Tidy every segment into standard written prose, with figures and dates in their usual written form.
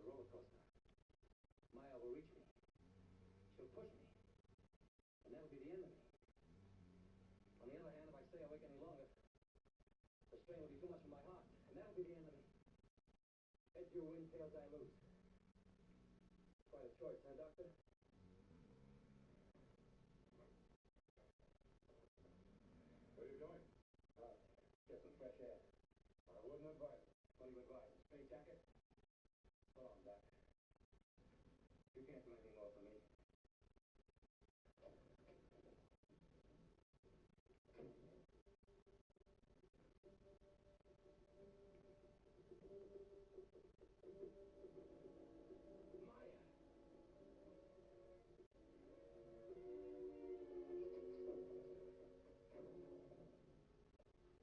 roller coaster. Maya will reach me. She'll push me. And that'll be the end of me. On the other hand, if I stay awake any longer, the strain will be too much for my heart. And that'll be the end of me. Heads you win, tails I lose. Quite a choice, huh, Doctor? Where are you going? Get some fresh air. I wouldn't advise it. What do you advise? A straight jacket? So long, Doc. You can't do anything more for me.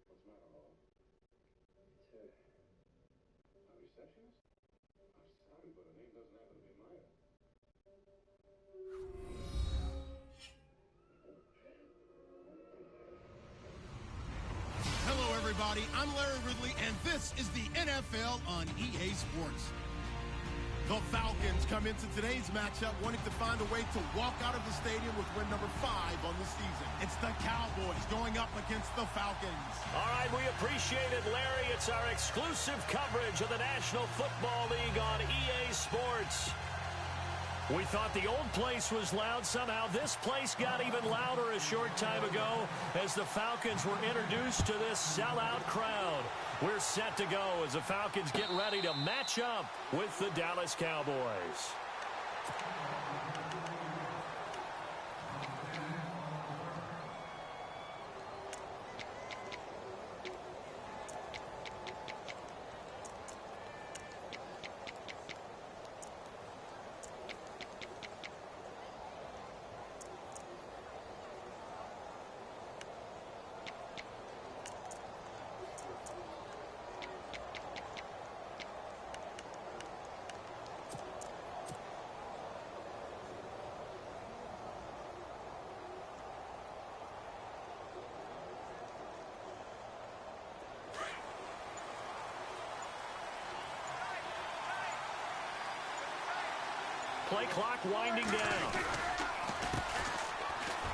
What's the matter, Hall? It's her. A receptionist? I'm sorry, but her name doesn't happen to be Maya. Hello, everybody. I'm Larry Ridley, and this is the NFL on EA Sports. The Falcons come into today's matchup wanting to find a way to walk out of the stadium with win number 5 on the season. It's the Cowboys going up against the Falcons. All right, we appreciate it, Larry. It's our exclusive coverage of the National Football League on EA Sports. We thought the old place was loud. Somehow this place got even louder a short time ago as the Falcons were introduced to this sellout crowd. We're set to go as the Falcons get ready to match up with the Dallas Cowboys. Play clock winding down.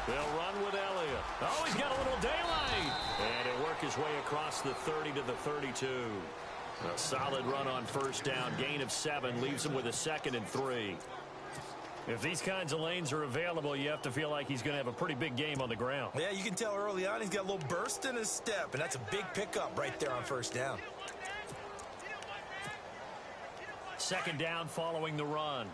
They'll run with Elliott. Oh, he's got a little daylight. And he'll work his way across the 30 to the 32. A solid run on first down. Gain of 7 leaves him with a 2nd and 3. If these kinds of lanes are available, you have to feel like he's going to have a pretty big game on the ground. Yeah, you can tell early on he's got a little burst in his step, and that's a big pickup right there on first down. 2nd down following the run.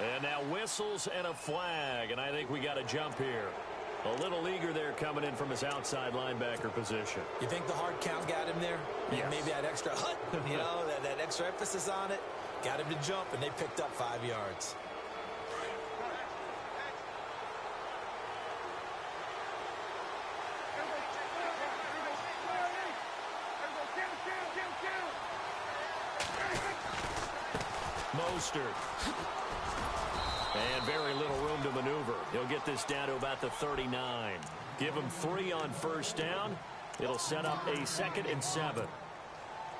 And now whistles and a flag, and I think we got a jump here. A little eager there coming in from his outside linebacker position. You think the hard count got him there? Yes. Maybe that extra hut, you know, that extra emphasis on it. Got him to jump, and they picked up 5 yards. Mostert. And very little room to maneuver. He'll get this down to about the 39. Give him 3 on first down. It'll set up a 2nd and 7.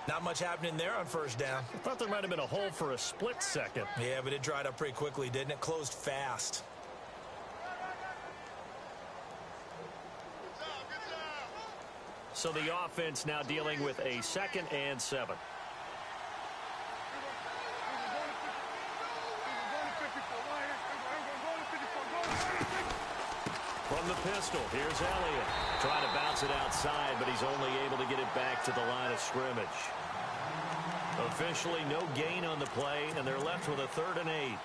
Not much happening there on first down. I thought there might have been a hole for a split second. Yeah, but it dried up pretty quickly, didn't it? Closed fast. So the offense now dealing with a 2nd and 7. From the pistol, here's Elliott. Trying to bounce it outside, but he's only able to get it back to the line of scrimmage. Officially no gain on the play, and they're left with a 3rd and 8.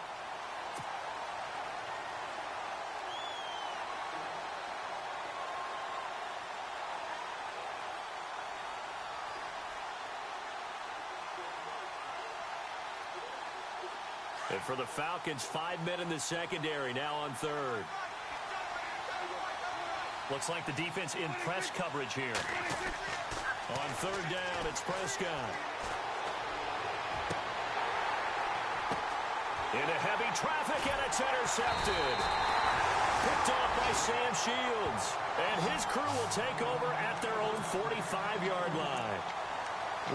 And for the Falcons, 5 men in the secondary, now on 3rd. Looks like the defense in press coverage here. On 3rd down, it's Prescott. Into heavy traffic, and it's intercepted. picked off by Sam Shields. And his crew will take over at their own 45-yard line.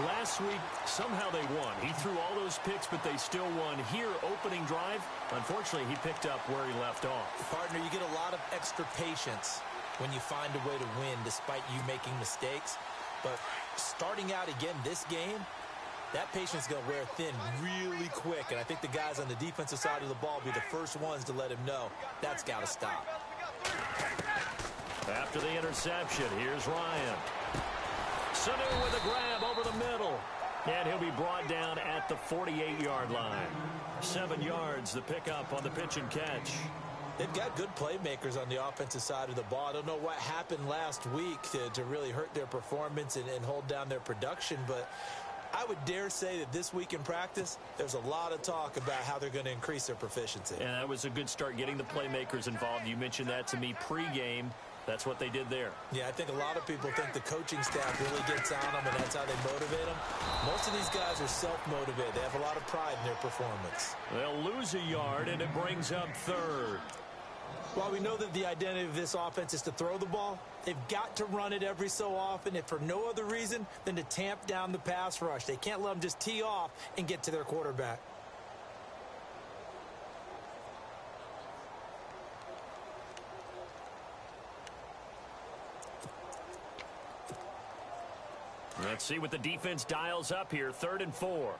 Last week, somehow they won. He threw all those picks, but they still won. Here, opening drive, unfortunately, he picked up where he left off. Partner, you get a lot of extra patience when you find a way to win despite you making mistakes. But starting out again this game, that patience is going to wear thin really quick. And I think the guys on the defensive side of the ball will be the first ones to let him know that's got to stop. After the interception, here's Ryan. Sanu with a grab over the middle. And he'll be brought down at the 48-yard line. 7 yards, the pickup on the pitch and catch. They've got good playmakers on the offensive side of the ball. I don't know what happened last week to really hurt their performance and hold down their production, but I would dare say that this week in practice, there's a lot of talk about how they're going to increase their proficiency. And that was a good start, getting the playmakers involved. You mentioned that to me pregame. That's what they did there. Yeah, I think a lot of people think the coaching staff really gets on them, and that's how they motivate them. Most of these guys are self-motivated. They have a lot of pride in their performance. They'll lose a yard, and it brings up third. While we know that the identity of this offense is to throw the ball, they've got to run it every so often, if for no other reason than to tamp down the pass rush. They can't let them just tee off and get to their quarterback. Let's see what the defense dials up here. 3rd and 4.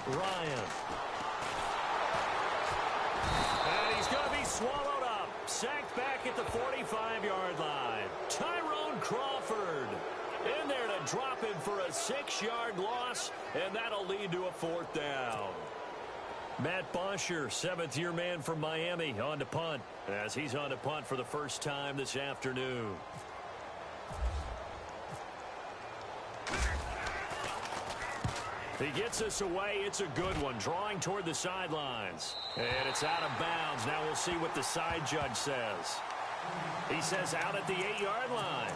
Ryan. And he's going to be swallowed up. Sacked back at the 45-yard line. Tyrone Crawford in there to drop him for a 6-yard loss, and that'll lead to a 4th down. Matt Bosher, 7th-year man from Miami, on to punt, as he's on to punt for the first time this afternoon. He gets us away. It's a good one. Drawing toward the sidelines. And it's out of bounds. Now we'll see what the side judge says. He says out at the 8-yard line.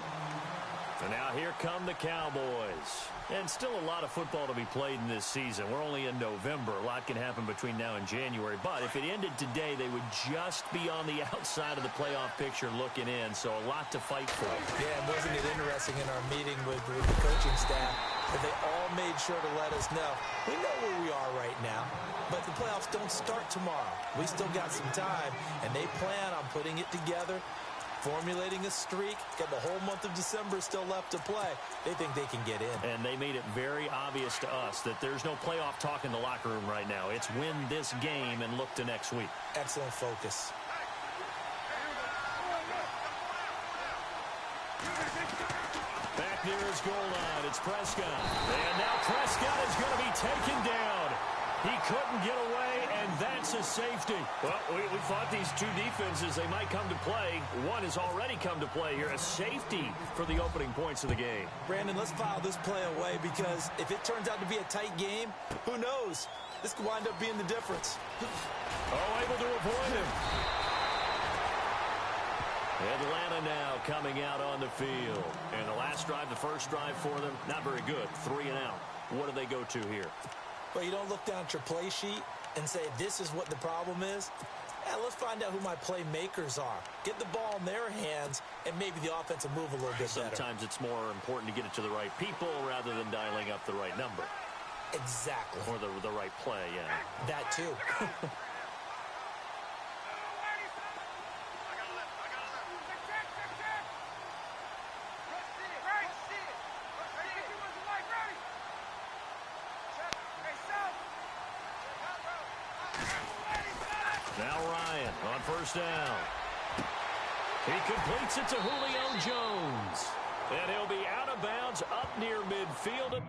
And now here come the Cowboys. And still a lot of football to be played in this season. We're only in November. A lot can happen between now and January. But if it ended today, they would just be on the outside of the playoff picture looking in. So a lot to fight for. Yeah, and wasn't it interesting in our meeting with the coaching staff that they all made sure to let us know, we know where we are right now, but the playoffs don't start tomorrow. We still got some time, and they plan on putting it together, formulating a streak, got the whole month of December still left to play. They think they can get in. And they made it very obvious to us that there's no playoff talk in the locker room right now. It's win this game and look to next week. Excellent focus. Back near his goal line, it's Prescott. And now Prescott is going to be taken down. He couldn't get away, and that's a safety. Well, we thought these two defenses, they might come to play. One has already come to play here, a safety for the opening points of the game. Brandon, let's file this play away, because if it turns out to be a tight game, who knows? This could wind up being the difference. Oh, able to avoid him. Atlanta now coming out on the field. And the last drive, the first drive for them, not very good. 3 and out. What do they go to here? Well, you don't look down at your play sheet and say, this is what the problem is. Yeah, let's find out who my playmakers are. Get the ball in their hands, and maybe the offense will move a little bit better. Sometimes it's more important to get it to the right people rather than dialing up the right number. Exactly. Or the right play, yeah. That too. Now Ryan on first down. He completes it to Julio Jones. And he'll be out of bounds up near midfield.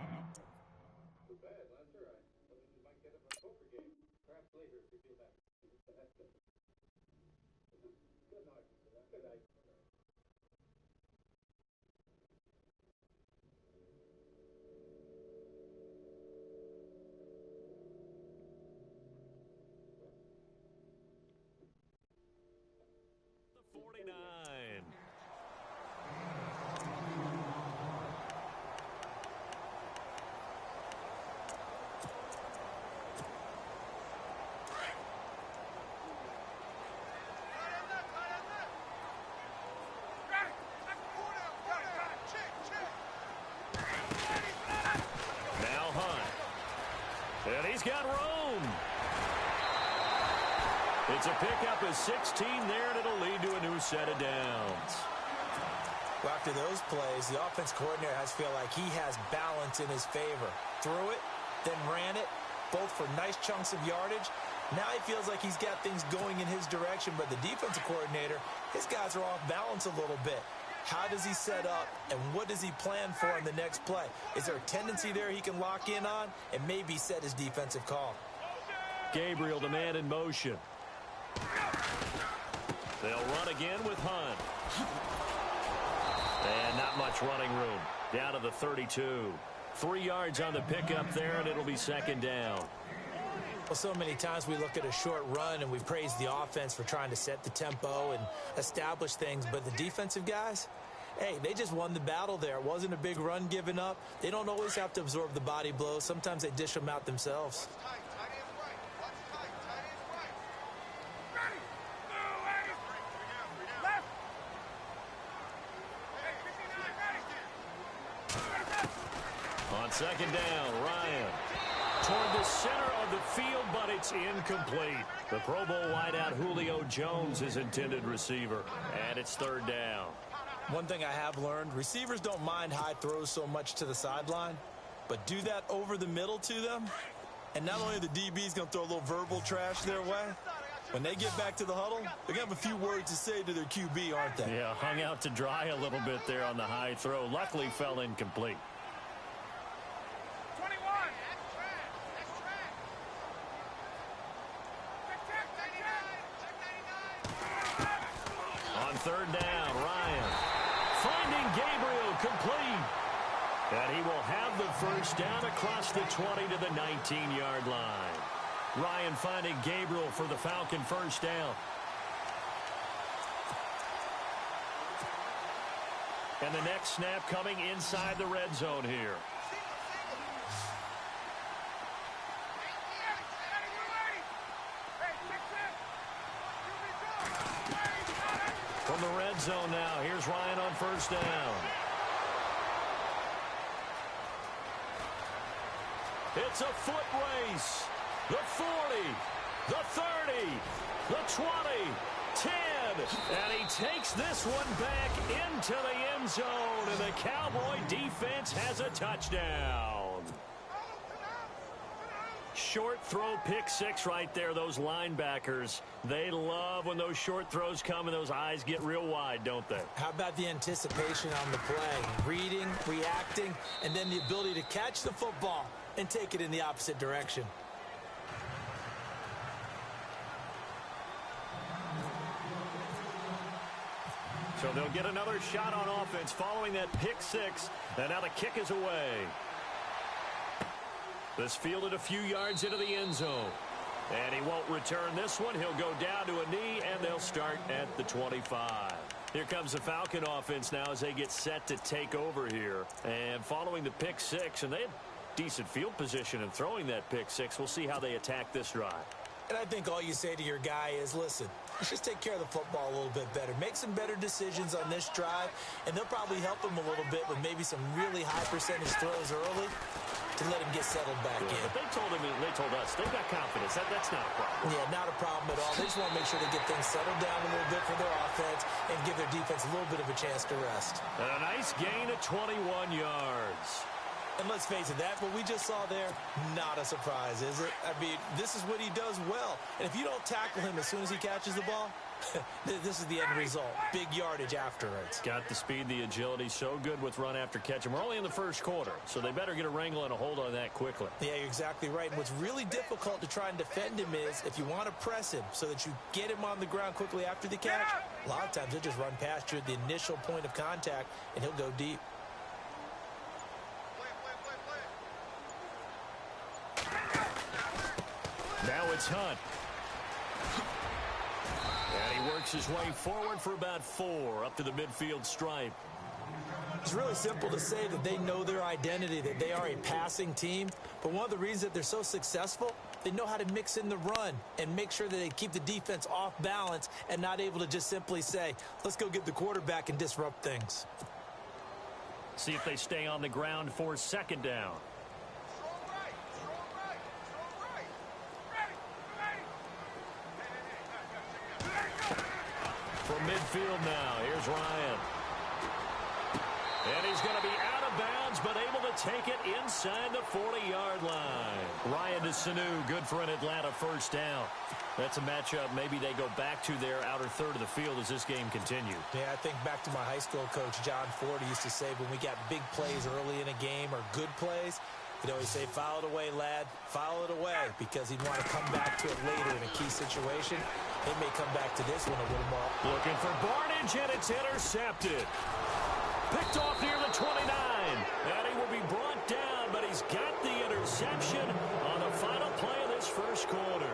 And he's got room. It's a pickup of 16 there, and it'll lead to a new set of downs. Well, after those plays, the offense coordinator has to feel like he has balance in his favor. Threw it, then ran it, both for nice chunks of yardage. Now he feels like he's got things going in his direction, but the defensive coordinator, his guys are off balance a little bit. How does he set up, and what does he plan for in the next play? Is there a tendency there he can lock in on and maybe set his defensive call? Gabriel, the man in motion. They'll run again with Hunt. And not much running room. Down to the 32. 3 yards on the pickup there, and it'll be second down. Well, so many times we look at a short run and we praise the offense for trying to set the tempo and establish things, but the defensive guys, hey, they just won the battle there. It wasn't a big run given up. They don't always have to absorb the body blows. Sometimes they dish them out themselves. On second down, Ryan toward the center of the field, but it's incomplete. The Pro Bowl wideout Julio Jones is intended receiver, and it's third down. One thing I have learned, receivers don't mind high throws so much to the sideline, but do that over the middle to them, and not only are the DBs going to throw a little verbal trash their way, when they get back to the huddle, they're going to have a few words to say to their QB, aren't they? Yeah, hung out to dry a little bit there on the high throw. Luckily fell incomplete. On third down, Ryan finding Gabriel complete. And he will have the first down across the 20 to the 19-yard line. Ryan finding Gabriel for the Falcon first down. And the next snap coming inside the red zone here. From the red zone now, here's Ryan on first down. It's a foot race. The 40, the 30, the 20, 10, and he takes this one back into the end zone, and the Cowboy defense has a touchdown. Short throw, pick six right there. Those linebackers, they love when those short throws come and those eyes get real wide, don't they? How about the anticipation on the play? Reading, reacting, and then the ability to catch the football and take it in the opposite direction. So they'll get another shot on offense following that pick six, and now the kick is away. This fielded a few yards into the end zone. And he won't return this one. He'll go down to a knee, and they'll start at the 25. Here comes the Falcon offense now as they get set to take over here. And following the pick six, and they had decent field position in throwing that pick six. We'll see how they attack this drive. And I think all you say to your guy is, listen, let's just take care of the football a little bit better. Make some better decisions on this drive, and they'll probably help him a little bit with maybe some really high percentage throws early to let him get settled back in. But they told us they've got confidence. That's not a problem. Yeah, not a problem at all. They just want to make sure they get things settled down a little bit for their offense and give their defense a little bit of a chance to rest. And a nice gain of 21 yards. And let's face it, that what we just saw there, not a surprise, is it? I mean, this is what he does well. And if you don't tackle him as soon as he catches the ball, this is the end result. Big yardage afterwards. Got the speed, the agility, so good with run after catch. And we're only in the first quarter, so they better get a wrangle and a hold on that quickly. Yeah, you're exactly right. And what's really difficult to try and defend him is if you want to press him so that you get him on the ground quickly after the catch, a lot of times he'll just run past you at the initial point of contact, and he'll go deep. Now it's Hunt. And he works his way forward for about 4 up to the midfield stripe. It's really simple to say that they know their identity, that they are a passing team. But one of the reasons that they're so successful, they know how to mix in the run and make sure that they keep the defense off balance and not able to just simply say, let's go get the quarterback and disrupt things. See if they stay on the ground for second down. midfield now. Here's Ryan. And he's going to be out of bounds, but able to take it inside the 40-yard line. Ryan to Sanu, good for an Atlanta first down. That's a matchup maybe they go back to their outer third of the field as this game continues. Yeah, I think back to my high school coach, John Ford, used to say when we got big plays early in a game or good plays, he'd always say, foul it away, lad, foul it away, because he'd want to come back to it later in a key situation. He may come back to this one a little more. Looking for Barnage, and it's intercepted. Picked off near the 29. And he will be brought down, but he's got the interception on the final play of this first quarter.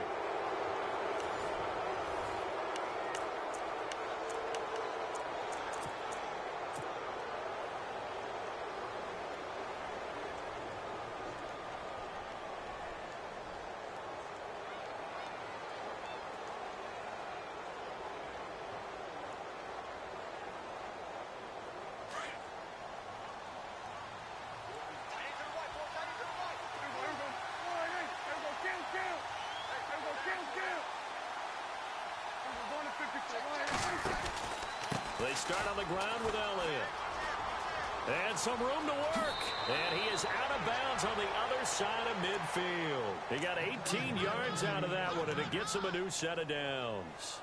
They start on the ground with Elliott. And some room to work. And he is out of bounds on the other side of midfield. He got 18 yards out of that one, and it gets him a new set of downs.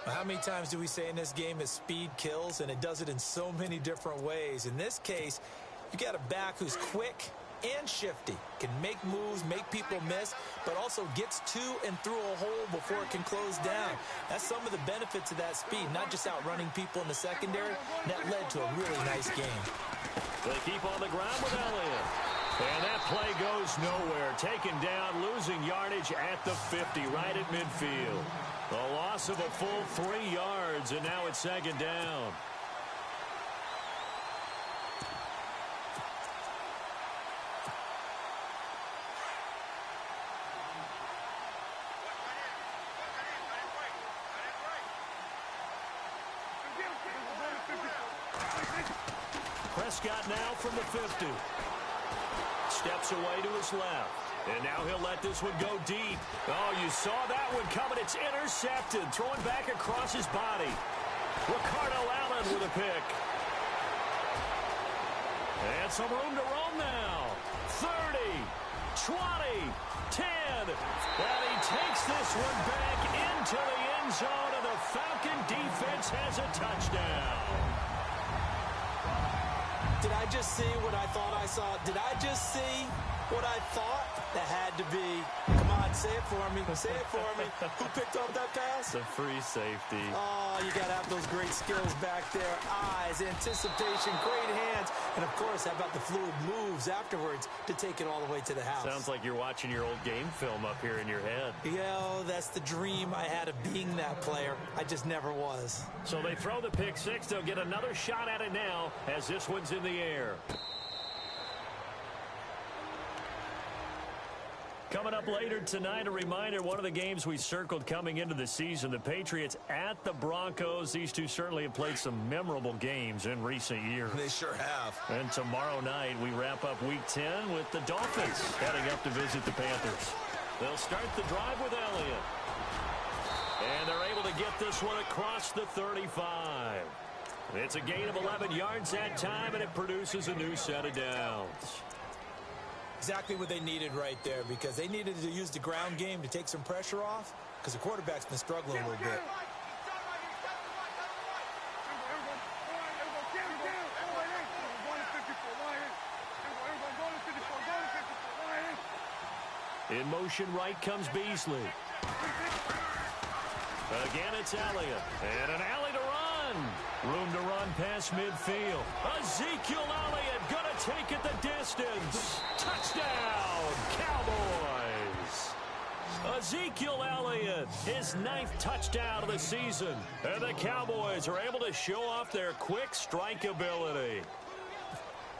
How many times do we say in this game that speed kills, and it does it in so many different ways? In this case, you got a back who's quick and shifty, can make moves, make people miss, but also gets to and through a hole before it can close down. That's some of the benefits of that speed, not just outrunning people in the secondary. That led to a really nice game. They keep on the ground with Elliott. And that play goes nowhere. Taken down, losing yardage at the 50, right at midfield. A loss of a full 3 yards, and now it's second down. Prescott now from the 50. Steps away to his left. And now he'll let this one go deep. Oh, you saw that one coming. It's intercepted. Throwing back across his body. Ricardo Allen with a pick. And some room to roam now. 30, 20, 10. And he takes this one back into the end zone, and the Falcon defense has a touchdown. Did I just see what I thought I saw? Did I just see what I thought? That had to be. Come on, say it for me. Say it for me. Who picked up that pass? The free safety. Oh, you got to have those great skills back there. Eyes, anticipation, great hands. And, of course, how about the fluid moves afterwards to take it all the way to the house? Sounds like you're watching your old game film up here in your head. Yeah, that's the dream I had of being that player. I just never was. So they throw the pick six. They'll get another shot at it now as this one's in the air. Coming up later tonight, a reminder, one of the games we circled coming into the season, the Patriots at the Broncos. These two certainly have played some memorable games in recent years. They sure have. And tomorrow night, we wrap up Week 10 with the Dolphins heading up to visit the Panthers. They'll start the drive with Elliott. And they're able to get this one across the 35. It's a gain of 11 yards that time, and it produces a new set of downs. Exactly what they needed right there, because they needed to use the ground game to take some pressure off, because the quarterback's been struggling a little bit. In motion right comes Beasley. Again, it's Elliott. And an alley to run. Room to run past midfield. Ezekiel Elliott going to take it the distance. Touchdown, Cowboys. Ezekiel Elliott, his 9th touchdown of the season. And the Cowboys are able to show off their quick strike ability.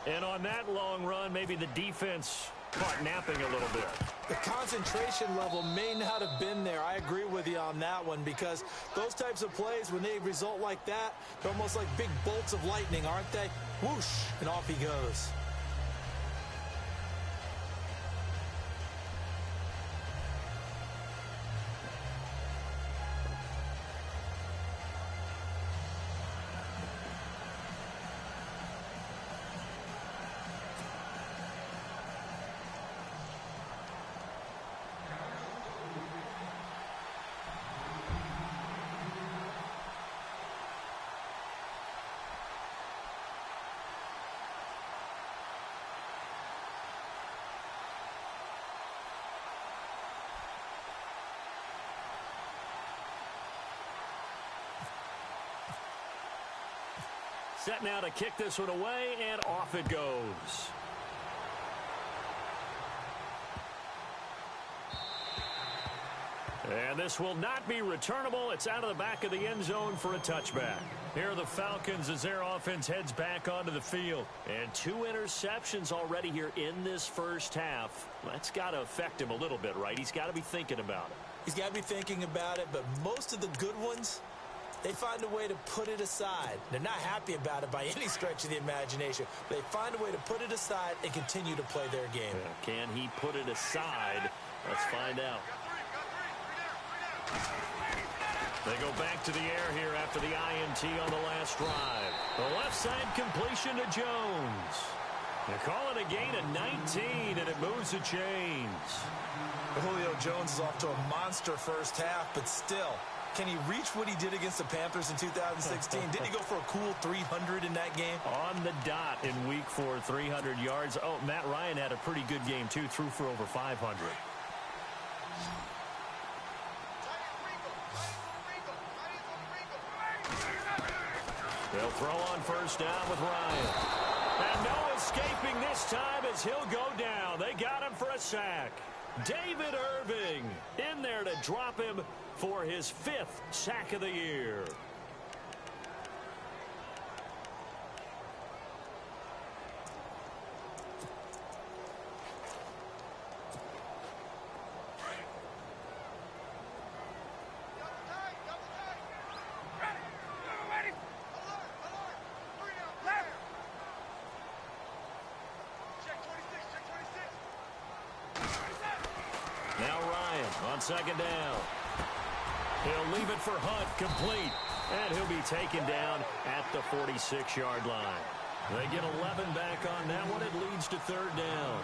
And on that long run, maybe the defense caught napping a little bit. The concentration level may not have been there. I agree with you on that one, because those types of plays, when they result like that, they're almost like big bolts of lightning, aren't they? Whoosh, and off he goes. Set now to kick this one away, and off it goes. And this will not be returnable. It's out of the back of the end zone for a touchback. Here are the Falcons as their offense heads back onto the field. And 2 interceptions already here in this first half. That's got to affect him a little bit, right? He's got to be thinking about it. He's got to be thinking about it, but most of the good ones, they find a way to put it aside. They're not happy about it by any stretch of the imagination. They find a way to put it aside and continue to play their game. Can he put it aside? Let's find out. They go back to the air here after the INT on the last drive. The left side completion to Jones. They call it a gain of 19, and it moves the chains. Julio Jones is off to a monster first half, but still, can he reach what he did against the Panthers in 2016? Didn't he go for a cool 300 in that game? On the dot in week 4, 300 yards. Oh, Matt Ryan had a pretty good game, too. Threw for over 500. They'll throw on first down with Ryan. And no escaping this time as he'll go down. They got him for a sack. David Irving in there to drop him for his 5th sack of the year. Now Ryan on second down. He'll leave it for Hunt, complete. And he'll be taken down at the 46-yard line. They get 11 back on that one. It leads to third down.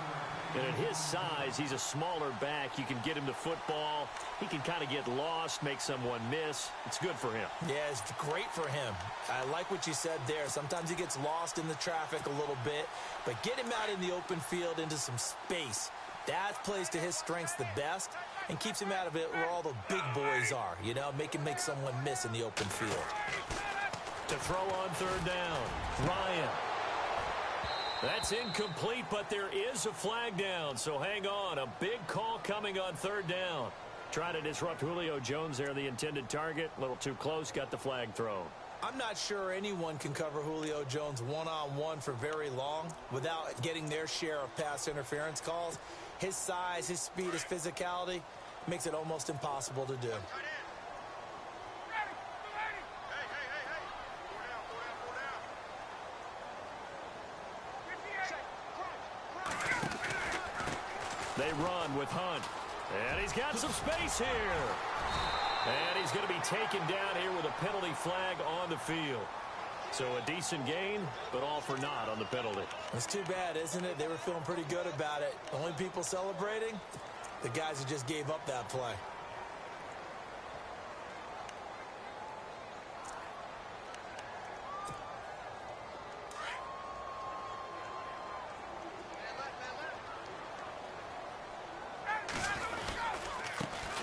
And at his size, he's a smaller back. You can get him to football. He can kind of get lost, make someone miss. It's good for him. Yeah, it's great for him. I like what you said there. Sometimes he gets lost in the traffic a little bit. But get him out in the open field into some space. That plays to his strengths the best and keeps him out of it where all the big boys are. You know, make someone miss in the open field. To throw on third down, Ryan. That's incomplete, but there is a flag down, so hang on. A big call coming on third down. Trying to disrupt Julio Jones there, the intended target. A little too close, got the flag thrown. I'm not sure anyone can cover Julio Jones one-on-one for very long without getting their share of pass interference calls. His size, his speed, his physicality makes it almost impossible to do. They run with Hunt. And he's got some space here. And he's going to be taken down here with a penalty flag on the field. So a decent gain, but all for naught on the penalty. It's too bad, isn't it? They were feeling pretty good about it. The only people celebrating, the guys who just gave up that play.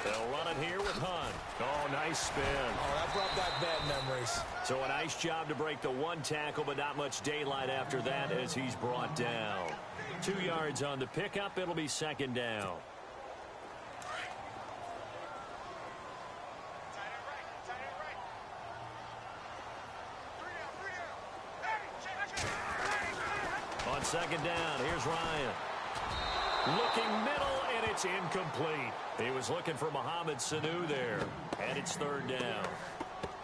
They'll run it here with Hunt. Oh, nice spin. Oh, that brought back bad memories. So a nice job to break the one tackle, but not much daylight after that as he's brought down. 2 yards on the pickup. It'll be second down. On second down, here's Ryan. Looking middle, and it's incomplete. He was looking for Mohamed Sanu there, and it's third down.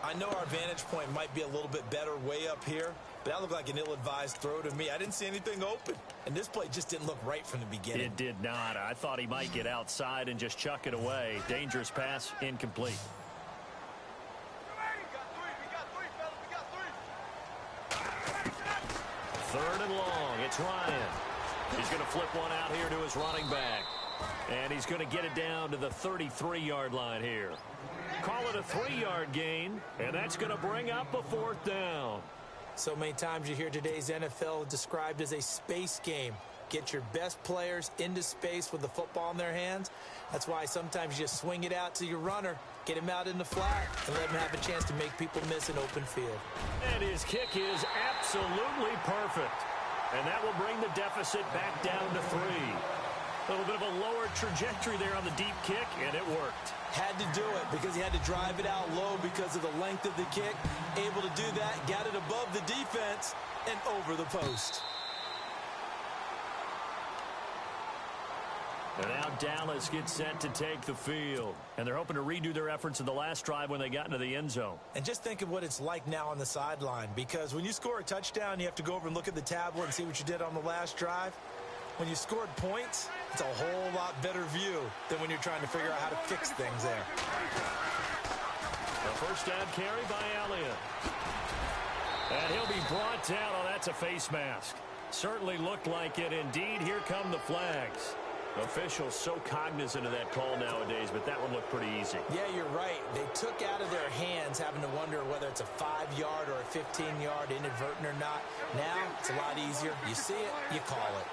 I know our vantage point might be a little bit better way up here, but that looked like an ill-advised throw to me. I didn't see anything open, and this play just didn't look right from the beginning. It did not. I thought he might get outside and just chuck it away. Dangerous pass, incomplete. Third and long. It's Ryan. He's going to flip one out here to his running back. And he's going to get it down to the 33-yard line here. Call it a 3-yard gain, and that's going to bring up a fourth down. So many times you hear today's NFL described as a space game. Get your best players into space with the football in their hands. That's why sometimes you just swing it out to your runner, get him out in the flat, and let him have a chance to make people miss an open field. And his kick is absolutely perfect. And that will bring the deficit back down to 3. A little bit of a lower trajectory there on the deep kick, and it worked. Had to do it because he had to drive it out low because of the length of the kick. Able to do that, got it above the defense and over the post. And now Dallas gets set to take the field. And they're hoping to redo their efforts in the last drive when they got into the end zone. And just think of what it's like now on the sideline, because when you score a touchdown, you have to go over and look at the tablet and see what you did on the last drive. When you scored points, it's a whole lot better view than when you're trying to figure out how to fix things there. A first down carry by Elliott. And he'll be brought down. Oh, that's a face mask. Certainly looked like it. Indeed, here come the flags. Officials so cognizant of that call nowadays, but that one looked pretty easy. Yeah, you're right. They took out of their hands having to wonder whether it's a 5-yard or a 15-yard inadvertent or not. Now, it's a lot easier. You see it, you call it.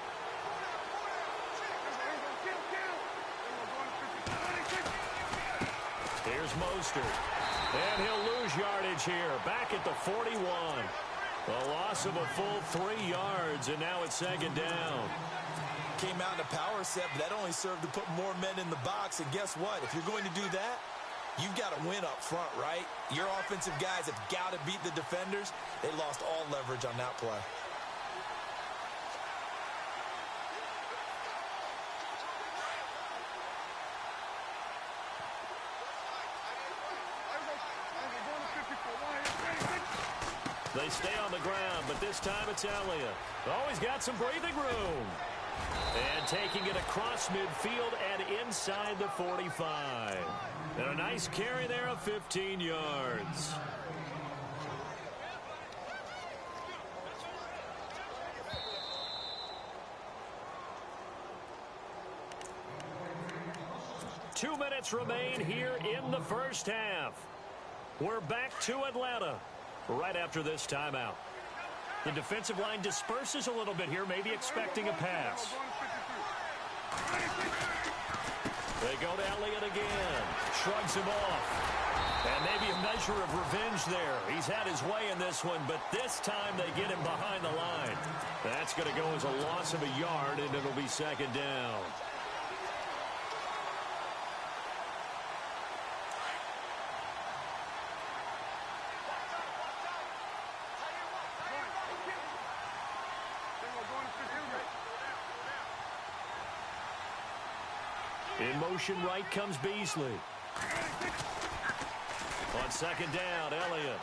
Here's Mostert. And he'll lose yardage here. Back at the 41. A loss of a full 3 yards, and now it's second down. Came out in a power set, but that only served to put more men in the box. And guess what? If you're going to do that, you've got to win up front, right? Your offensive guys have got to beat the defenders. They lost all leverage on that play. They stay on the ground, but this time it's Elliott. Oh, he's got some breathing room. And taking it across midfield and inside the 45. And a nice carry there of 15 yards. Two minutes remain here in the first half. We're back to Atlanta right after this timeout. The defensive line disperses a little bit here, maybe expecting a pass. They go to Elliott again. Shrugs him off. And maybe a measure of revenge there. He's had his way in this one, but this time they get him behind the line. That's going to go as a loss of a yard, and it'll be second down. In motion right comes Beasley. On second down, Elliott.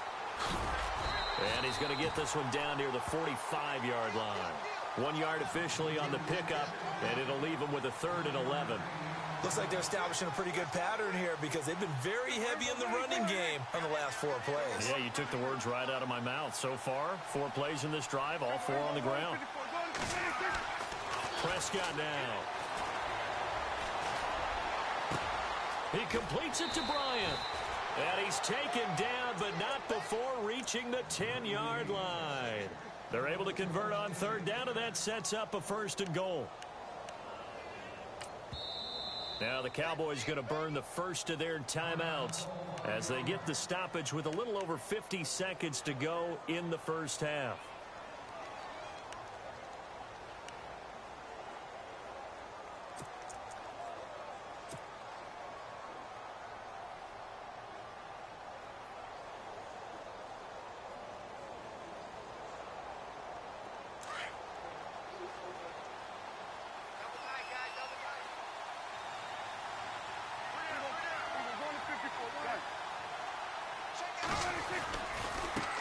And he's going to get this one down near the 45-yard line. 1 yard officially on the pickup, and it'll leave him with a 3rd and 11. Looks like they're establishing a pretty good pattern here because they've been very heavy in the running game on the last 4 plays. Yeah, you took the words right out of my mouth. So far, 4 plays in this drive, all 4 on the ground. Prescott now. He completes it to Bryant. And he's taken down, but not before reaching the 10-yard line. They're able to convert on 3rd down, and that sets up a 1st and goal. Now the Cowboys going to burn the first of their timeouts as they get the stoppage with a little over 50 seconds to go in the first half.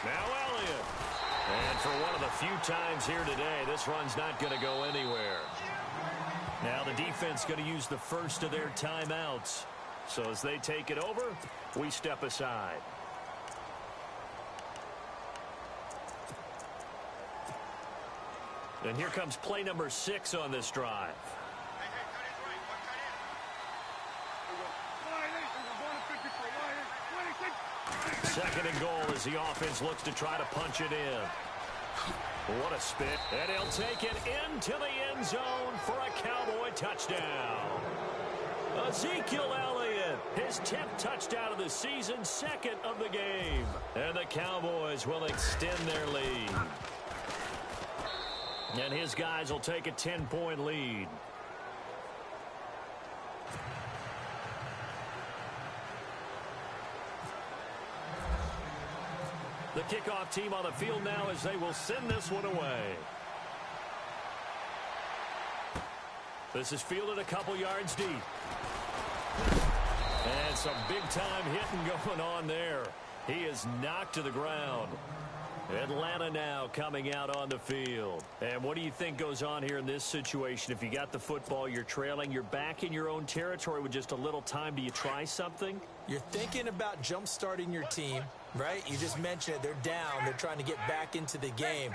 Now Elliott. And for one of the few times here today, this run's not going to go anywhere. Now the defense going to use the first of their timeouts. So as they take it over, we step aside. And here comes play number 6 on this drive. Second and goal as the offense looks to try to punch it in. What a spin. And he'll take it into the end zone for a Cowboy touchdown. Ezekiel Elliott, his 10th touchdown of the season, 2nd of the game. And the Cowboys will extend their lead. And his guys will take a 10-point lead. The kickoff team on the field now as they will send this one away. This is fielded a couple yards deep. And some big-time hitting going on there. He is knocked to the ground. Atlanta now coming out on the field. And what do you think goes on here in this situation? If you got the football, you're trailing, you're back in your own territory with just a little time. Do you try something? You're thinking about jump-starting your team, right? You just mentioned it. They're down. They're trying to get back into the game.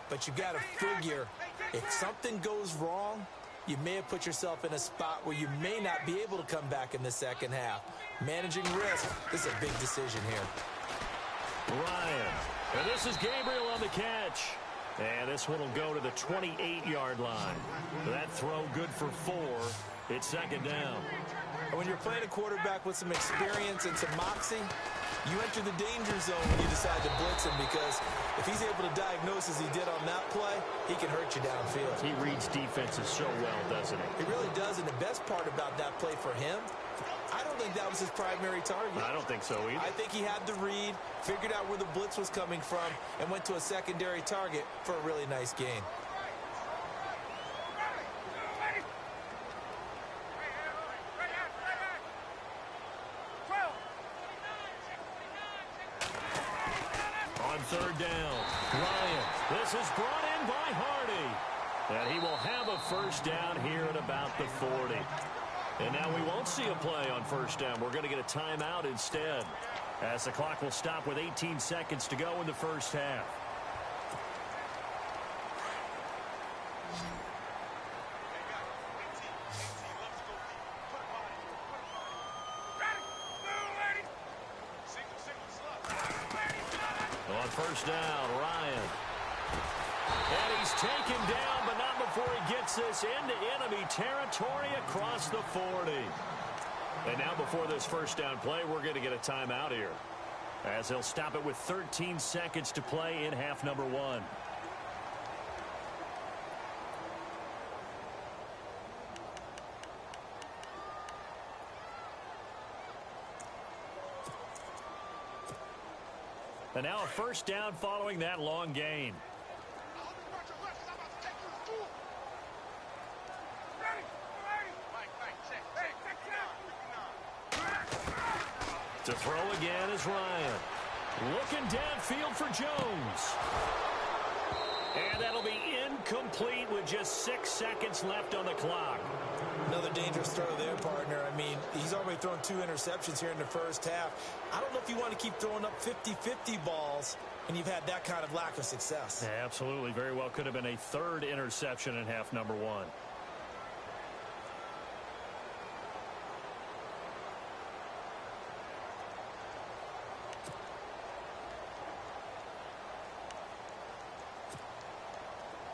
But you've got to figure if something goes wrong, you may have put yourself in a spot where you may not be able to come back in the second half. Managing risk, this is a big decision here. Ryan. And this is Gabriel on the catch. And this one will go to the 28-yard line. That throw good for 4. It's second down. When you're playing a quarterback with some experience and some moxie, you enter the danger zone when you decide to blitz him, because if he's able to diagnose as he did on that play, he can hurt you downfield. He reads defenses so well, doesn't he? He really does, and the best part about that play for him, I don't think that was his primary target. I don't think so either. I think he had the read, figured out where the blitz was coming from, and went to a secondary target for a really nice gain. On third down, Ryan. This is brought in by Hardy. And he will have a first down here at about the 40. And now we won't see a play on first down. We're going to get a timeout instead, as the clock will stop with 18 seconds to go in the first half. On first down, Ryan. And he's taken down, but not before he gets this into enemy territory across the 40. And now before this first down play, we're going to get a timeout here, as he'll stop it with 13 seconds to play in half number 1. And now a first down following that long gain. To throw again is Ryan. Looking downfield for Jones. And that'll be incomplete with just 6 seconds left on the clock. Another dangerous throw there, partner. I mean, he's already thrown 2 interceptions here in the first half. I don't know if you want to keep throwing up 50-50 balls, and you've had that kind of lack of success. Yeah, absolutely. Very well could have been a 3rd interception in half number 1.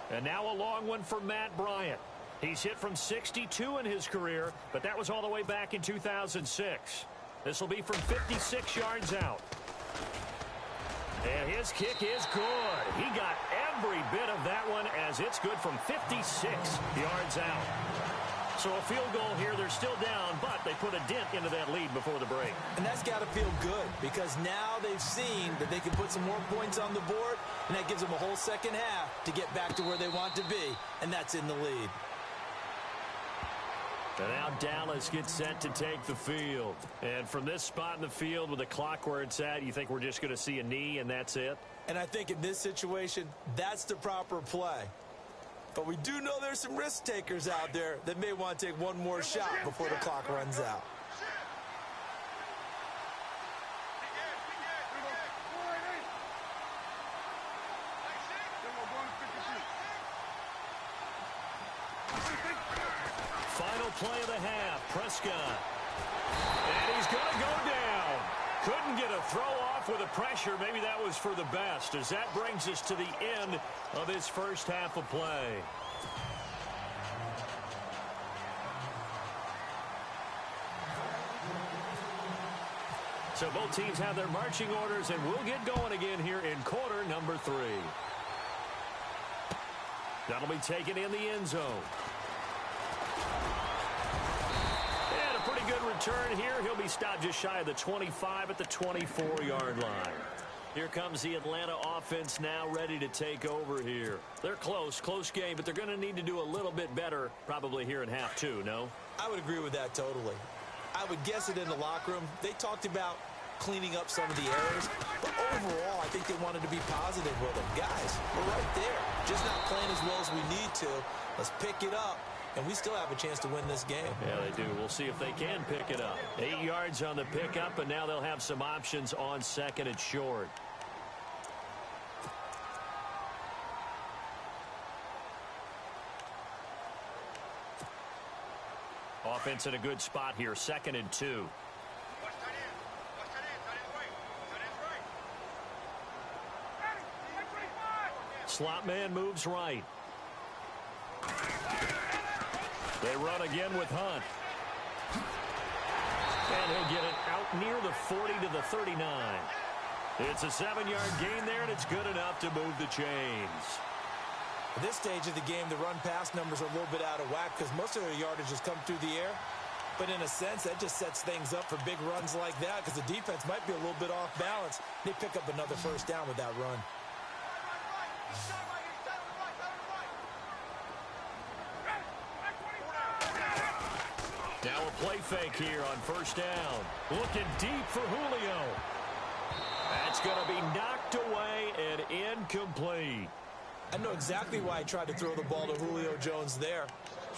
And now a long one for Matt Bryant. He's hit from 62 in his career, but that was all the way back in 2006. This will be from 56 yards out. And his kick is good. He got every bit of that one, as it's good from 56 yards out. So a field goal here. They're still down, but they put a dent into that lead before the break. And that's got to feel good, because now they've seen that they can put some more points on the board, and that gives them a whole second half to get back to where they want to be, and that's in the lead. And now Dallas gets set to take the field. And from this spot in the field with the clock where it's at, you think we're just going to see a knee and that's it? And I think in this situation, that's the proper play. But we do know there's some risk takers out there that may want to take one more shot before the clock runs out. Final play of the half, Prescott. And he's going to go down. Couldn't get a throw off with the pressure. Maybe that was for the best, as that brings us to the end of this first half of play. So both teams have their marching orders, and we'll get going again here in quarter number 3. That'll be taken in the end zone. And a pretty good return here. He'll be stopped just shy of the 25 at the 24-yard line. Here comes the Atlanta offense now ready to take over here. They're close game, but they're going to need to do a little bit better probably here in half 2, no? I would agree with that totally. I would guess it in the locker room. They talked about cleaning up some of the errors, but overall, I think they wanted to be positive with them. Guys, we're right there. Just not playing as well as we need to. Let's pick it up, and we still have a chance to win this game. Yeah, they do. We'll see if they can pick it up. 8 yards on the pickup, and now they'll have some options on second and short. Offense in a good spot here, 2nd and 2. Slot man moves right. They run again with Hunt. And he'll get it out near the 40 to the 39. It's a 7-yard gain there, and it's good enough to move the chains. At this stage of the game, the run-pass numbers are a little bit out of whack because most of their yardage has come through the air. But in a sense, that just sets things up for big runs like that because the defense might be a little bit off balance. They pick up another first down with that run. Now a play fake here on first down. Looking deep for Julio. That's going to be knocked away and incomplete. I know exactly why I tried to throw the ball to Julio Jones there.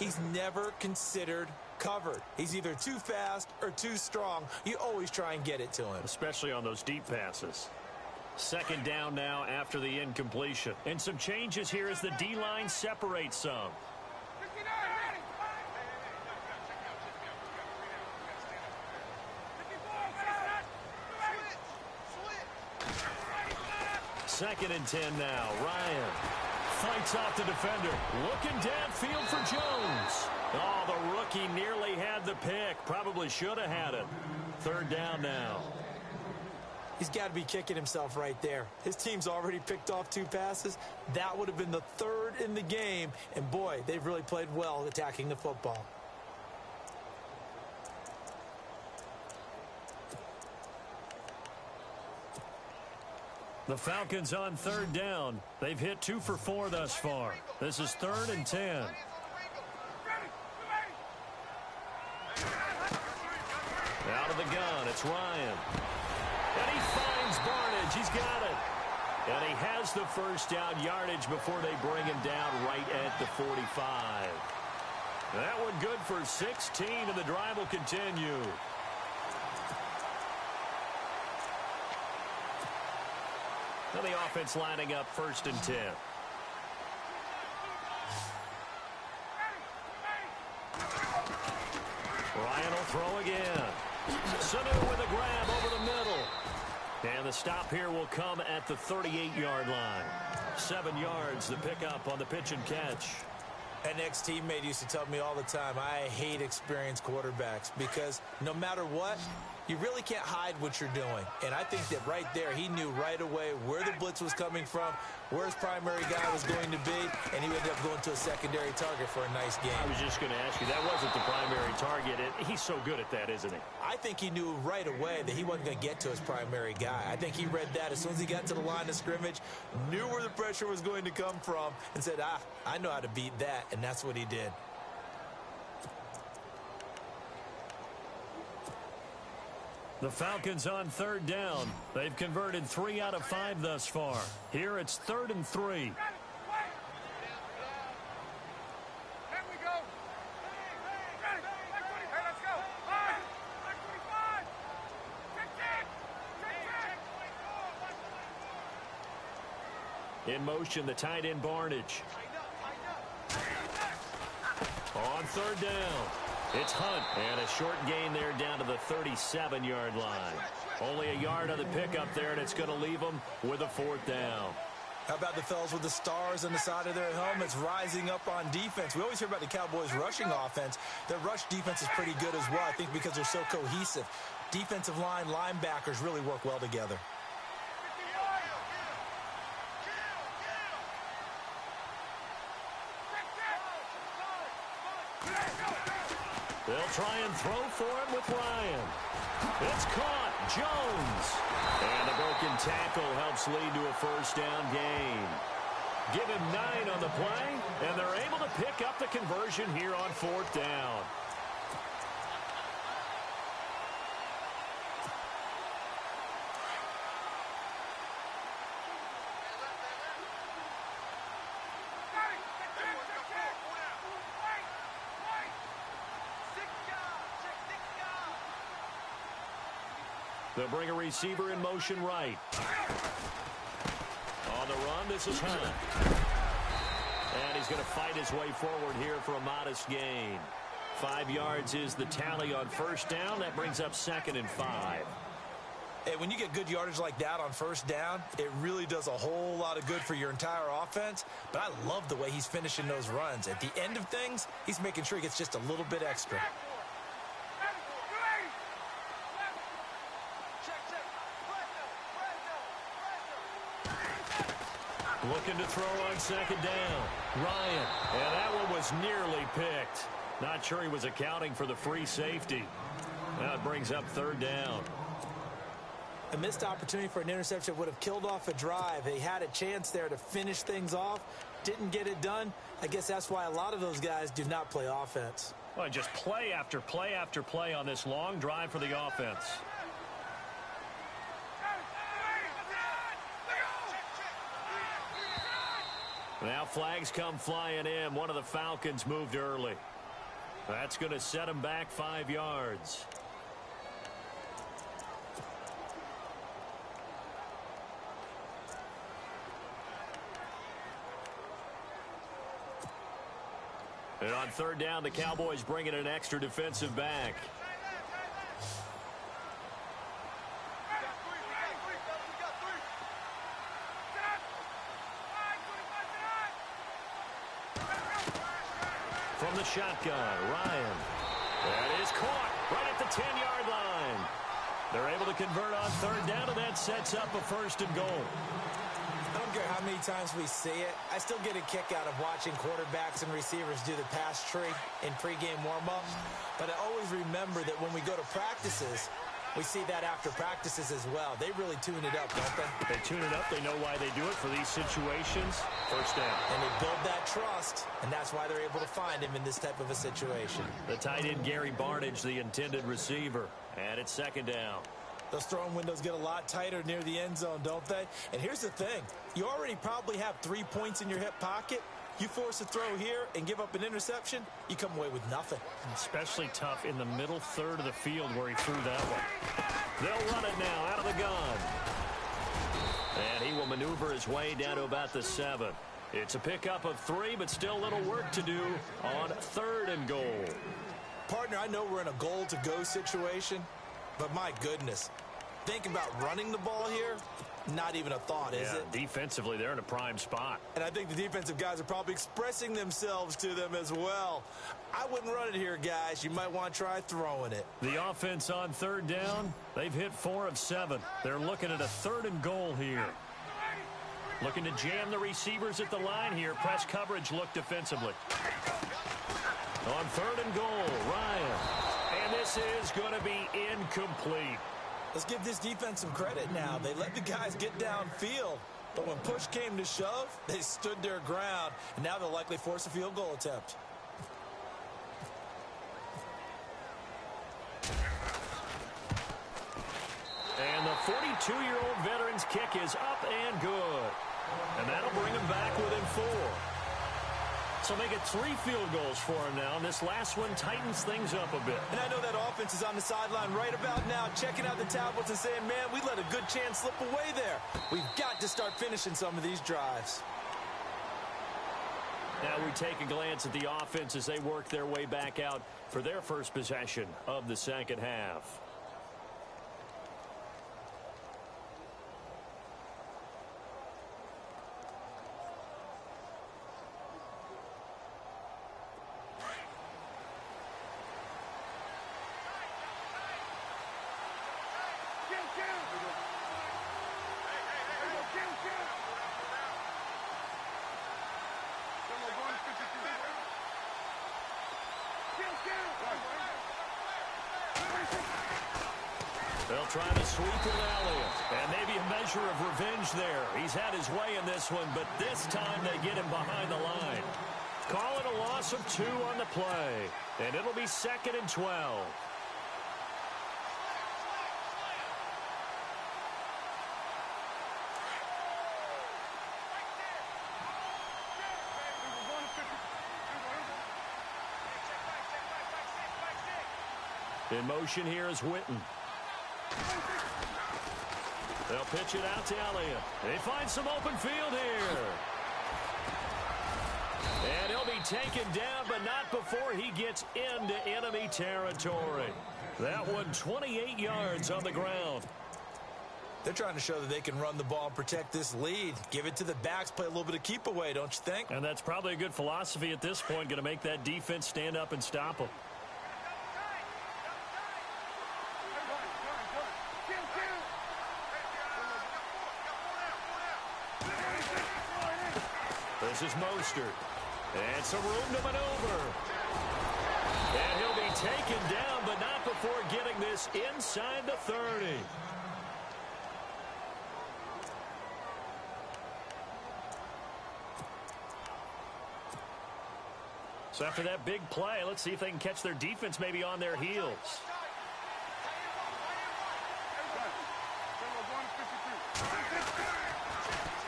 He's never considered covered. He's either too fast or too strong. You always try and get it to him. Especially on those deep passes. 2nd down now after the incompletion. And some changes here as the D-line separates some. Second and 10 now. Ryan fights off the defender. Looking downfield for Jones. Oh, the rookie nearly had the pick. Probably should have had it. 3rd down now. He's got to be kicking himself right there. His team's already picked off 2 passes. That would have been the 3rd in the game. And, boy, they've really played well attacking the football. The Falcons on 3rd down. They've hit 2 for 4 thus far. This is 3rd and 10. Out of the gun, it's Ryan. And he finds Barnage. He's got it. And he has the first down yardage before they bring him down right at the 45. That one good for 16, and the drive will continue. Now the offense lining up 1st and 10. Ryan will throw again. Sanu with a grab over the middle. And the stop here will come at the 38-yard line. 7 yards, the pickup on the pitch and catch. An ex-teammate used to tell me all the time, I hate experienced quarterbacks because no matter what, you really can't hide what you're doing. And I think that right there, he knew right away where the blitz was coming from, where his primary guy was going to be, and he ended up going to a secondary target for a nice game. I was just going to ask you, that wasn't the primary target. He's so good at that, isn't he? I think he knew right away that he wasn't going to get to his primary guy. I think he read that as soon as he got to the line of scrimmage, knew where the pressure was going to come from, and said, I know how to beat that, and that's what he did. The Falcons on 3rd down. They've converted 3 out of 5 thus far. Here it's 3rd and 3. In motion, the tight end Barnage. On 3rd down. It's Hunt, and a short gain there down to the 37-yard line. Only a yard on the pickup there, and it's going to leave them with a 4th down. How about the fellas with the stars on the side of their helmets rising up on defense? We always hear about the Cowboys' rushing offense. Their rush defense is pretty good as well, I think, because they're so cohesive. Defensive line, linebackers really work well together. They'll try and throw for it with Ryan. It's caught. Jones. And the broken tackle helps lead to a 1st down gain. Give him 9 on the play, and they're able to pick up the conversion here on 4th down. They'll bring a receiver in motion right. On the run, this is Hunt. And he's going to fight his way forward here for a modest gain. 5 yards is the tally on 1st down. That brings up 2nd and 5. Hey, when you get good yardage like that on 1st down, it really does a whole lot of good for your entire offense. But I love the way he's finishing those runs. At the end of things, he's making sure he gets just a little bit extra. Looking to throw on 2nd down. Ryan. And that one was nearly picked. Not sure he was accounting for the free safety. Now it brings up 3rd down. A missed opportunity for an interception would have killed off a drive. They had a chance there to finish things off. Didn't get it done. I guess that's why a lot of those guys do not play offense. Well, just play after play after play on this long drive for the offense. Now flags come flying in. One of the Falcons moved early. That's going to set him back 5 yards. And on 3rd down, the Cowboys bring in an extra defensive back. From the shotgun, Ryan. That is caught right at the 10-yard line. They're able to convert on 3rd down, and that sets up a 1st and goal. I don't care how many times we see it. I still get a kick out of watching quarterbacks and receivers do the pass tree in pregame warm-ups. But I always remember that when we go to practices, we see that after practices as well. They really tune it up, don't they? They tune it up. They know why they do it for these situations. 1st down. And they build that trust, and that's why they're able to find him in this type of a situation. The tight end, Gary Barnidge, the intended receiver. And it's 2nd down. Those throwing windows get a lot tighter near the end zone, don't they? And here's the thing. You already probably have 3 points in your hip pocket. You force a throw here and give up an interception, you come away with nothing. Especially tough in the middle 3rd of the field where he threw that one. They'll run it now out of the gun. And he will maneuver his way down to about the 7. It's a pickup of 3, but still a little work to do on 3rd and goal. Partner, I know we're in a goal-to-go situation, but my goodness, think about running the ball here. Not even a thought, is it? Defensively, they're in a prime spot. And I think the defensive guys are probably expressing themselves to them as well. I wouldn't run it here, guys. You might want to try throwing it. The offense on 3rd down, they've hit 4 of 7. They're looking at a 3rd and goal here. Looking to jam the receivers at the line here. Press coverage look defensively. On 3rd and goal, Ryan. And this is going to be incomplete. Let's give this defense some credit now. They let the guys get downfield. But when push came to shove, they stood their ground. And now they'll likely force a field goal attempt. And the 42-year-old veteran's kick is up and good. And that'll bring him back within 4. So make it 3 field goals for him now, and this last one tightens things up a bit. And I know that offense is on the sideline right about now, checking out the tablets and saying, man, we let a good chance slip away there. We've got to start finishing some of these drives. Now we take a glance at the offense as they work their way back out for their first possession of the second half. They'll try to sweep it Elliott. And maybe a measure of revenge there. He's had his way in this one, but this time they get him behind the line. Call it a loss of 2 on the play. And it'll be 2nd and 12. In motion here is Witten. They'll pitch it out to Elliott. They find some open field here. And he'll be taken down, but not before he gets into enemy territory. That one 28 yards on the ground. They're trying to show that they can run the ball and protect this lead. Give it to the backs, play a little bit of keep away, don't you think? And that's probably a good philosophy at this point, going to make that defense stand up and stop them. This is Mostert. And some room to maneuver. And he'll be taken down, but not before getting this inside the 30. So after that big play, let's see if they can catch their defense maybe on their heels.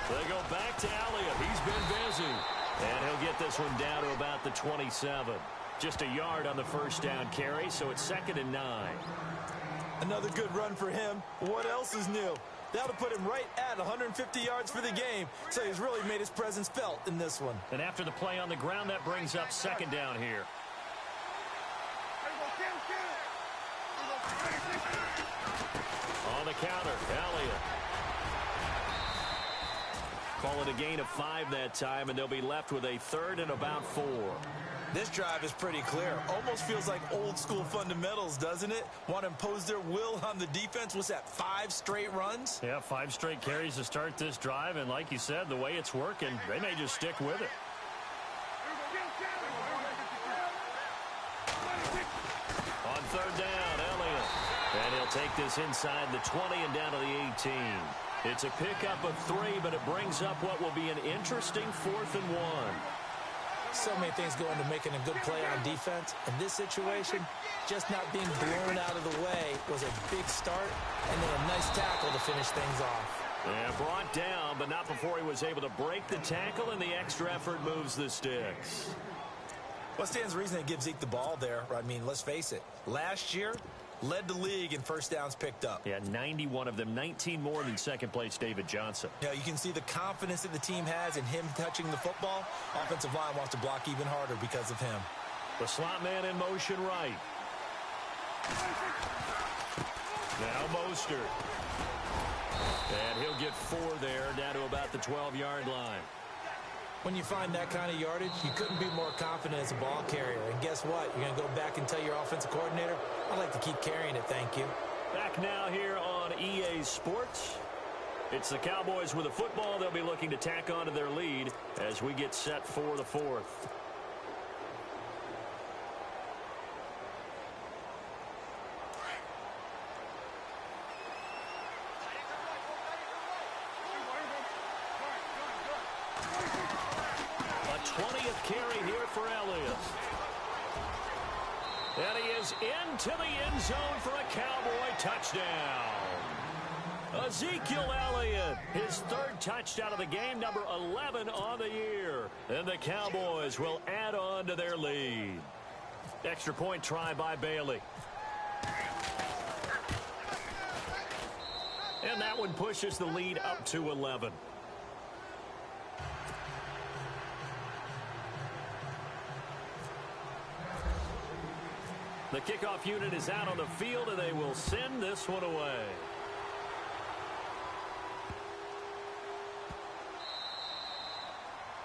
They go back to Elliott. He's been busy. And he'll get this one down to about the 27. Just a yard on the first down carry, so it's 2nd and 9. Another good run for him. What else is new? That'll put him right at 150 yards for the game, so he's really made his presence felt in this one. And after the play on the ground, that brings up 2nd down here. On the counter, Elliott. Call it a gain of 5 that time, and they'll be left with a 3rd and about 4. This drive is pretty clear. Almost feels like old school fundamentals, doesn't it? Want to impose their will on the defense. What's that, 5 straight runs? Yeah, 5 straight carries to start this drive, and like you said, the way it's working, they may just stick with it. On 3rd down, Elliott. And he'll take this inside the 20 and down to the 18. It's a pickup of 3, but it brings up what will be an interesting 4th and 1. So many things go into making a good play on defense. In this situation, just not being blown out of the way was a big start, and then a nice tackle to finish things off. Yeah, brought down, but not before he was able to break the tackle, and the extra effort moves the sticks. What stands to reason they give Zeke the ball there? I mean, let's face it. Last year, led the league in first downs picked up. Yeah, 91 of them, 19 more than second place David Johnson. Yeah, you can see the confidence that the team has in him touching the football. Offensive line wants to block even harder because of him. The slot man in motion right. Now Mostert. And he'll get 4 there, down to about the 12-yard line. When you find that kind of yardage, you couldn't be more confident as a ball carrier. And guess what? You're going to go back and tell your offensive coordinator, I'd like to keep carrying it, thank you. Back now here on EA Sports. It's the Cowboys with the football. They'll be looking to tack on to their lead as we get set for the 4th. A 20th carry here for Elliott. And he is into the end zone for a Cowboy touchdown. Ezekiel Elliott, his 3rd touchdown of the game, number 11 on the year. And the Cowboys will add on to their lead. Extra point try by Bailey. And that one pushes the lead up to 11. The kickoff unit is out on the field, and they will send this one away.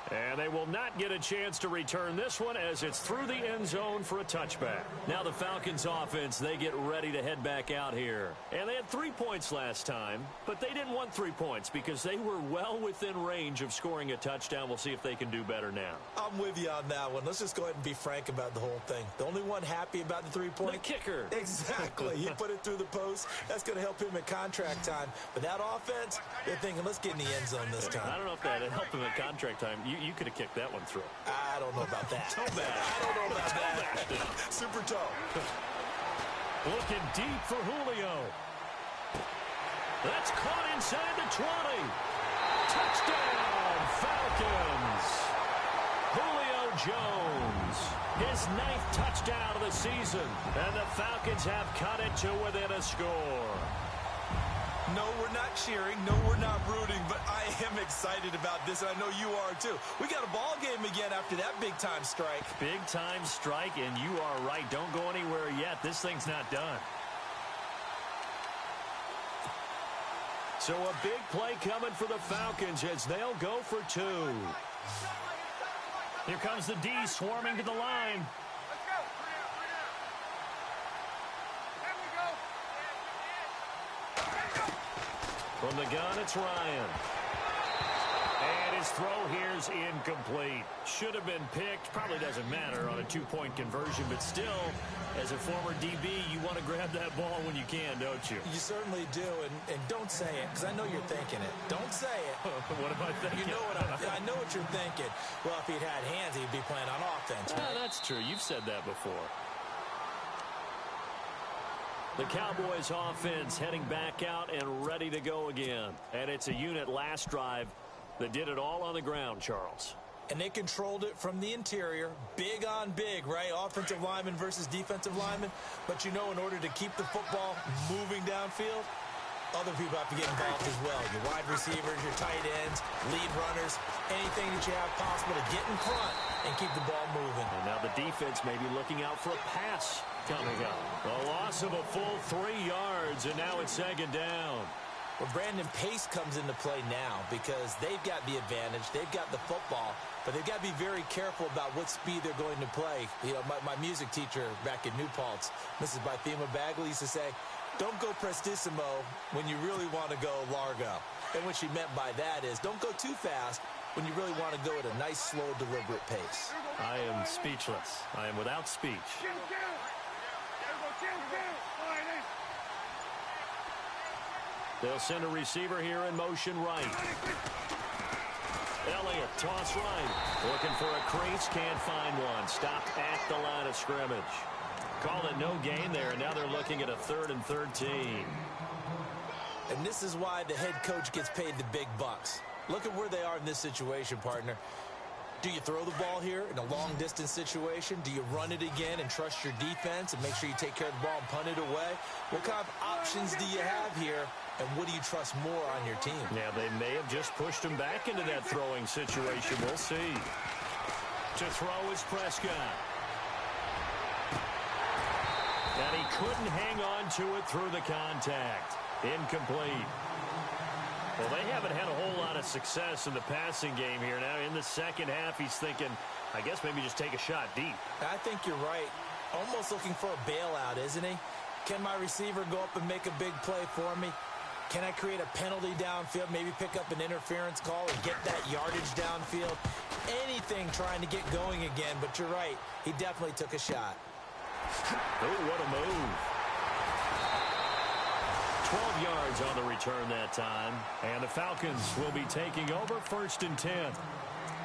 And they will not get a chance to return this one as it's through the end zone for a touchback. Now the Falcons offense, they get ready to head back out here. And they had 3 points last time, but they didn't want 3 points because they were well within range of scoring a touchdown. We'll see if they can do better now. I'm with you on that one. Let's just go ahead and be frank about the whole thing. The only one happy about the 3-point? The kicker. Exactly. He put it through the post. That's going to help him at contract time. But that offense, they're thinking, let's get in the end zone this time. I don't know if that helped him at contract time. You could have kicked that one through. I don't know about that. Toe bad. I don't know about that. Super toe. Looking deep for Julio. That's caught inside the 20. Touchdown, Falcons. Julio Jones. His 9th touchdown of the season. And the Falcons have cut it to within a score. No, we're not cheering. No, we're not rooting. But I am excited about this, and I know you are too. We got a ball game again after that big-time strike. Big-time strike, and you are right. Don't go anywhere yet. This thing's not done. So a big play coming for the Falcons as they'll go for 2. Here comes the D swarming to the line. From the gun, it's Ryan. And his throw here's incomplete. Should have been picked. Probably doesn't matter on a 2-point conversion, but still, as a former DB, you want to grab that ball when you can, don't you? You certainly do, and don't say it, because I know you're thinking it. Don't say it. What am I thinking? You know what I know what you're thinking. Well, if he'd had hands, he'd be playing on offense, right? That's true. You've said that before. The Cowboys offense heading back out and ready to go again. And it's a unit last drive that did it all on the ground, Charles. And they controlled it from the interior. Big on big, right? Offensive lineman versus defensive lineman. But you know, in order to keep the football moving downfield, other people have to get involved as well. Your wide receivers, your tight ends, lead runners, anything that you have possible to get in front and keep the ball moving. And now the defense may be looking out for a pass coming up. A loss of a full 3 yards, and now it's 2nd down. Well, Brandon, pace comes into play now because they've got the advantage. They've got the football, but they've got to be very careful about what speed they're going to play. You know, my music teacher back in New Paltz, Mrs. Bythema Bagley, used to say, don't go prestissimo when you really want to go largo. And what she meant by that is don't go too fast when you really want to go at a nice, slow, deliberate pace. I am speechless. I am without speech. They'll send a receiver here in motion right. Elliott, toss right. Looking for a crease, can't find one. Stopped at the line of scrimmage. Call it no gain there, and now they're looking at a 3rd and 13. And this is why the head coach gets paid the big bucks. Look at where they are in this situation, partner. Do you throw the ball here in a long-distance situation? Do you run it again and trust your defense and make sure you take care of the ball and punt it away? What kind of options do you have here, and what do you trust more on your team? Yeah, they may have just pushed him back into that throwing situation. We'll see. To throw is Prescott. And he couldn't hang on to it through the contact. Incomplete. Well, they haven't had a whole lot of success in the passing game here. Now, in the second half, he's thinking, I guess maybe just take a shot deep. I think you're right. Almost looking for a bailout, isn't he? Can my receiver go up and make a big play for me? Can I create a penalty downfield, maybe pick up an interference call and get that yardage downfield? Anything trying to get going again, but you're right. He definitely took a shot. Oh, what a move. 12 yards on the return that time. And the Falcons will be taking over 1st and 10.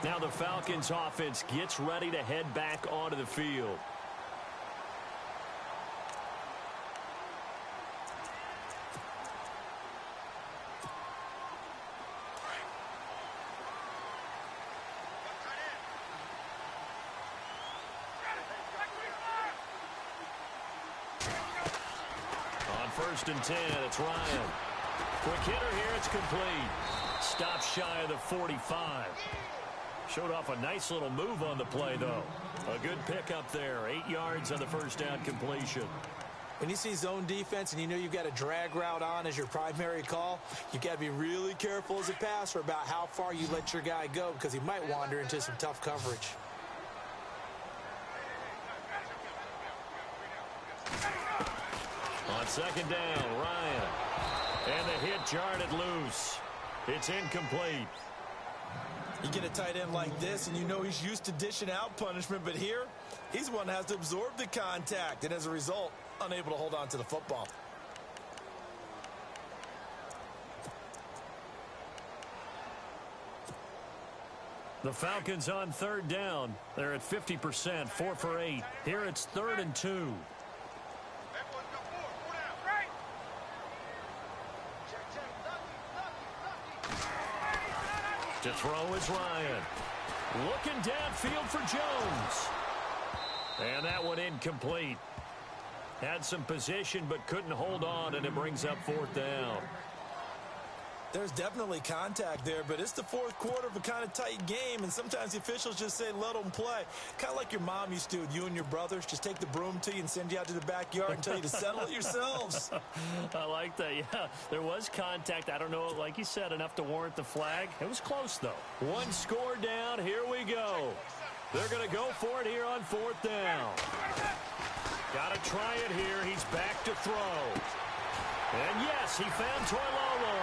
Now the Falcons offense gets ready to head back onto the field. On 1st and 10, it's Ryan. Quick hitter here, it's complete. Stops shy of the 45. Showed off a nice little move on the play, though. A good pickup there. 8 yards on the first down completion. When you see zone defense and you know you've got a drag route on as your primary call, you've got to be really careful as a passer about how far you let your guy go because he might wander into some tough coverage. On second down, Ryan. And the hit jarred it loose. It's incomplete. You get a tight end like this, and you know he's used to dishing out punishment, but here, he's one that has to absorb the contact, and as a result, unable to hold on to the football. The Falcons on third down. They're at 50%, 4 for 8. Here it's 3rd and 2. To throw is Ryan. Looking downfield for Jones. And that one incomplete. Had some position but couldn't hold on, and it brings up 4th down. There's definitely contact there, but it's the fourth quarter of a kind of tight game, and sometimes the officials just say, let them play. Kind of like your mom used to with you and your brothers. Just take the broom to you and send you out to the backyard and tell you to settle it yourselves. I like that, yeah. There was contact. I don't know, like you said, enough to warrant the flag. It was close, though. One score down. Here we go. They're going to go for it here on 4th down. Got to try it here. He's back to throw. And yes, he found Toilolo.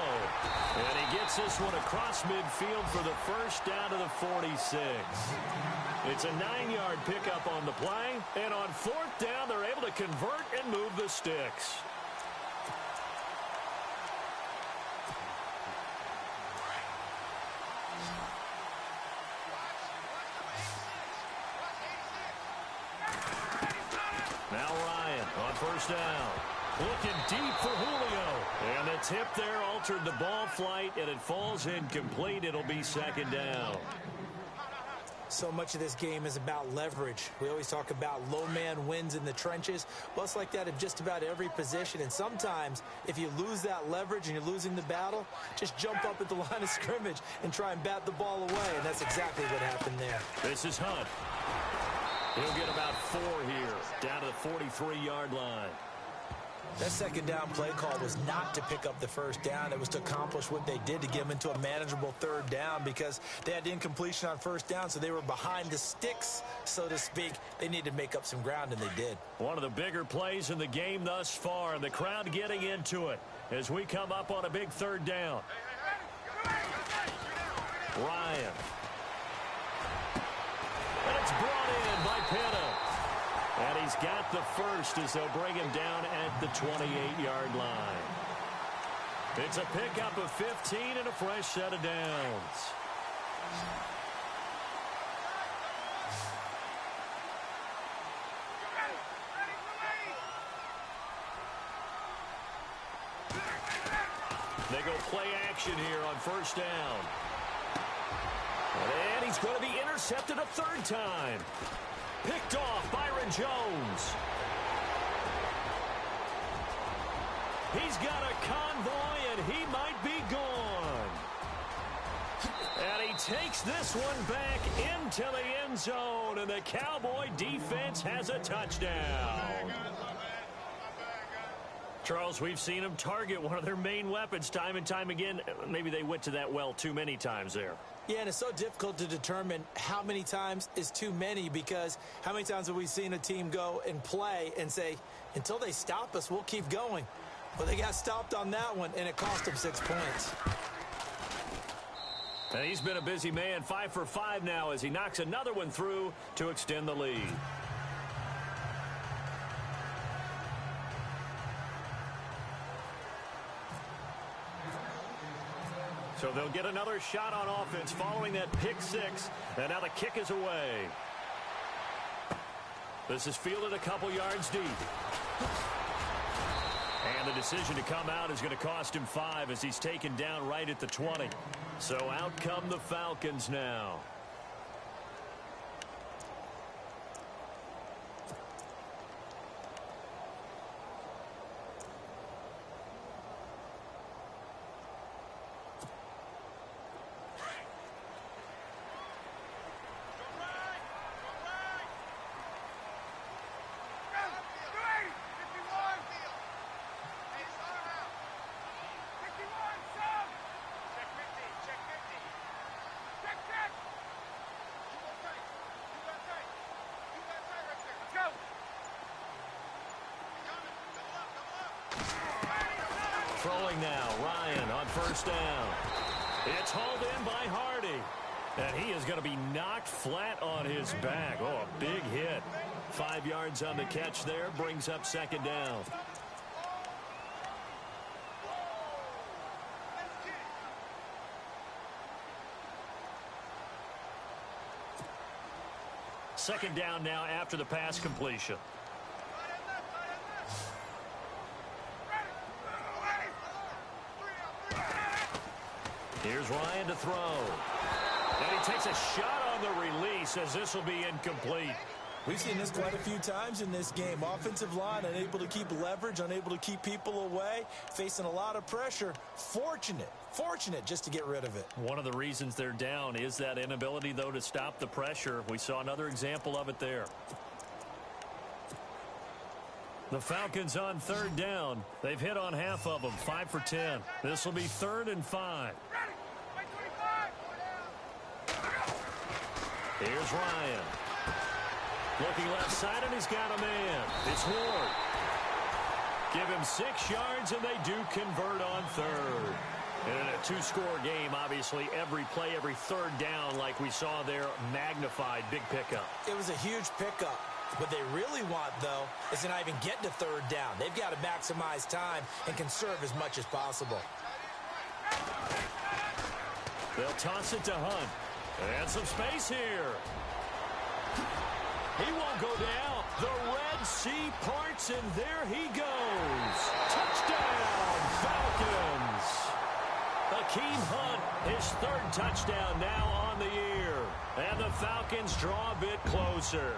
And he gets this one across midfield for the first down to the 46. It's a 9-yard pickup on the play. And on 4th down, they're able to convert and move the sticks. Now Ryan on 1st down. Looking deep for Julio. And the tip there altered the ball flight, and it falls incomplete. It'll be 2nd down. So much of this game is about leverage. We always talk about low man wins in the trenches. Well, it's like that in just about every position. And sometimes, if you lose that leverage and you're losing the battle, just jump up at the line of scrimmage and try and bat the ball away. And that's exactly what happened there. This is Hunt. He'll get about 4 here, down to the 43-yard line. That 2nd down play call was not to pick up the 1st down. It was to accomplish what they did to get them into a manageable 3rd down because they had incompletion on 1st down, so they were behind the sticks, so to speak. They needed to make up some ground, and they did. One of the bigger plays in the game thus far, and the crowd getting into it as we come up on a big 3rd down. Ryan. And it's brought in by Pinna. And he's got the first as they'll bring him down at the 28-yard line. It's a pickup of 15 and a fresh set of downs. They go play action here on 1st down. And he's going to be intercepted a 3rd time. Picked off Byron Jones. He's got a convoy, and he might be gone. And he takes this one back into the end zone, and the Cowboy defense has a touchdown. Charles, we've seen them target one of their main weapons time and time again. Maybe they went to that well too many times there. Yeah, and it's so difficult to determine how many times is too many because how many times have we seen a team go and play and say, until they stop us, we'll keep going. Well, they got stopped on that one, and it cost them 6 points. And he's been a busy man, 5 for 5 now as he knocks another one through to extend the lead. So they'll get another shot on offense following that pick 6. And now the kick is away. This is fielded a couple yards deep. And the decision to come out is going to cost him 5 as he's taken down right at the 20. So out come the Falcons now. Throwing now, Ryan on first down. It's hauled in by Hardy. And he is going to be knocked flat on his back. Oh, a big hit. 5 yards on the catch there, brings up second down. Second down now after the pass completion. Here's Ryan to throw. And he takes a shot on the release as this will be incomplete. We've seen this quite a few times in this game. Offensive line unable to keep leverage, unable to keep people away, facing a lot of pressure. Fortunate just to get rid of it. One of the reasons they're down is that inability, though, to stop the pressure. We saw another example of it there. The Falcons on third down. They've hit on half of them, 5 for 10. This will be 3rd and 5. Here's Ryan. Looking left side, and he's got a man. It's Ward. Give him 6 yards, and they do convert on third. And in a 2-score game, obviously, every play, every third down, like we saw there, magnified, big pickup. It was a huge pickup. What they really want, though, is to not even get to third down. They've got to maximize time and conserve as much as possible. They'll toss it to Hunt. And some space here. He won't go down. The Red Sea parts, and there he goes. Touchdown, Falcons. Akeem Hunt, his 3rd touchdown now on the year. And the Falcons draw a bit closer.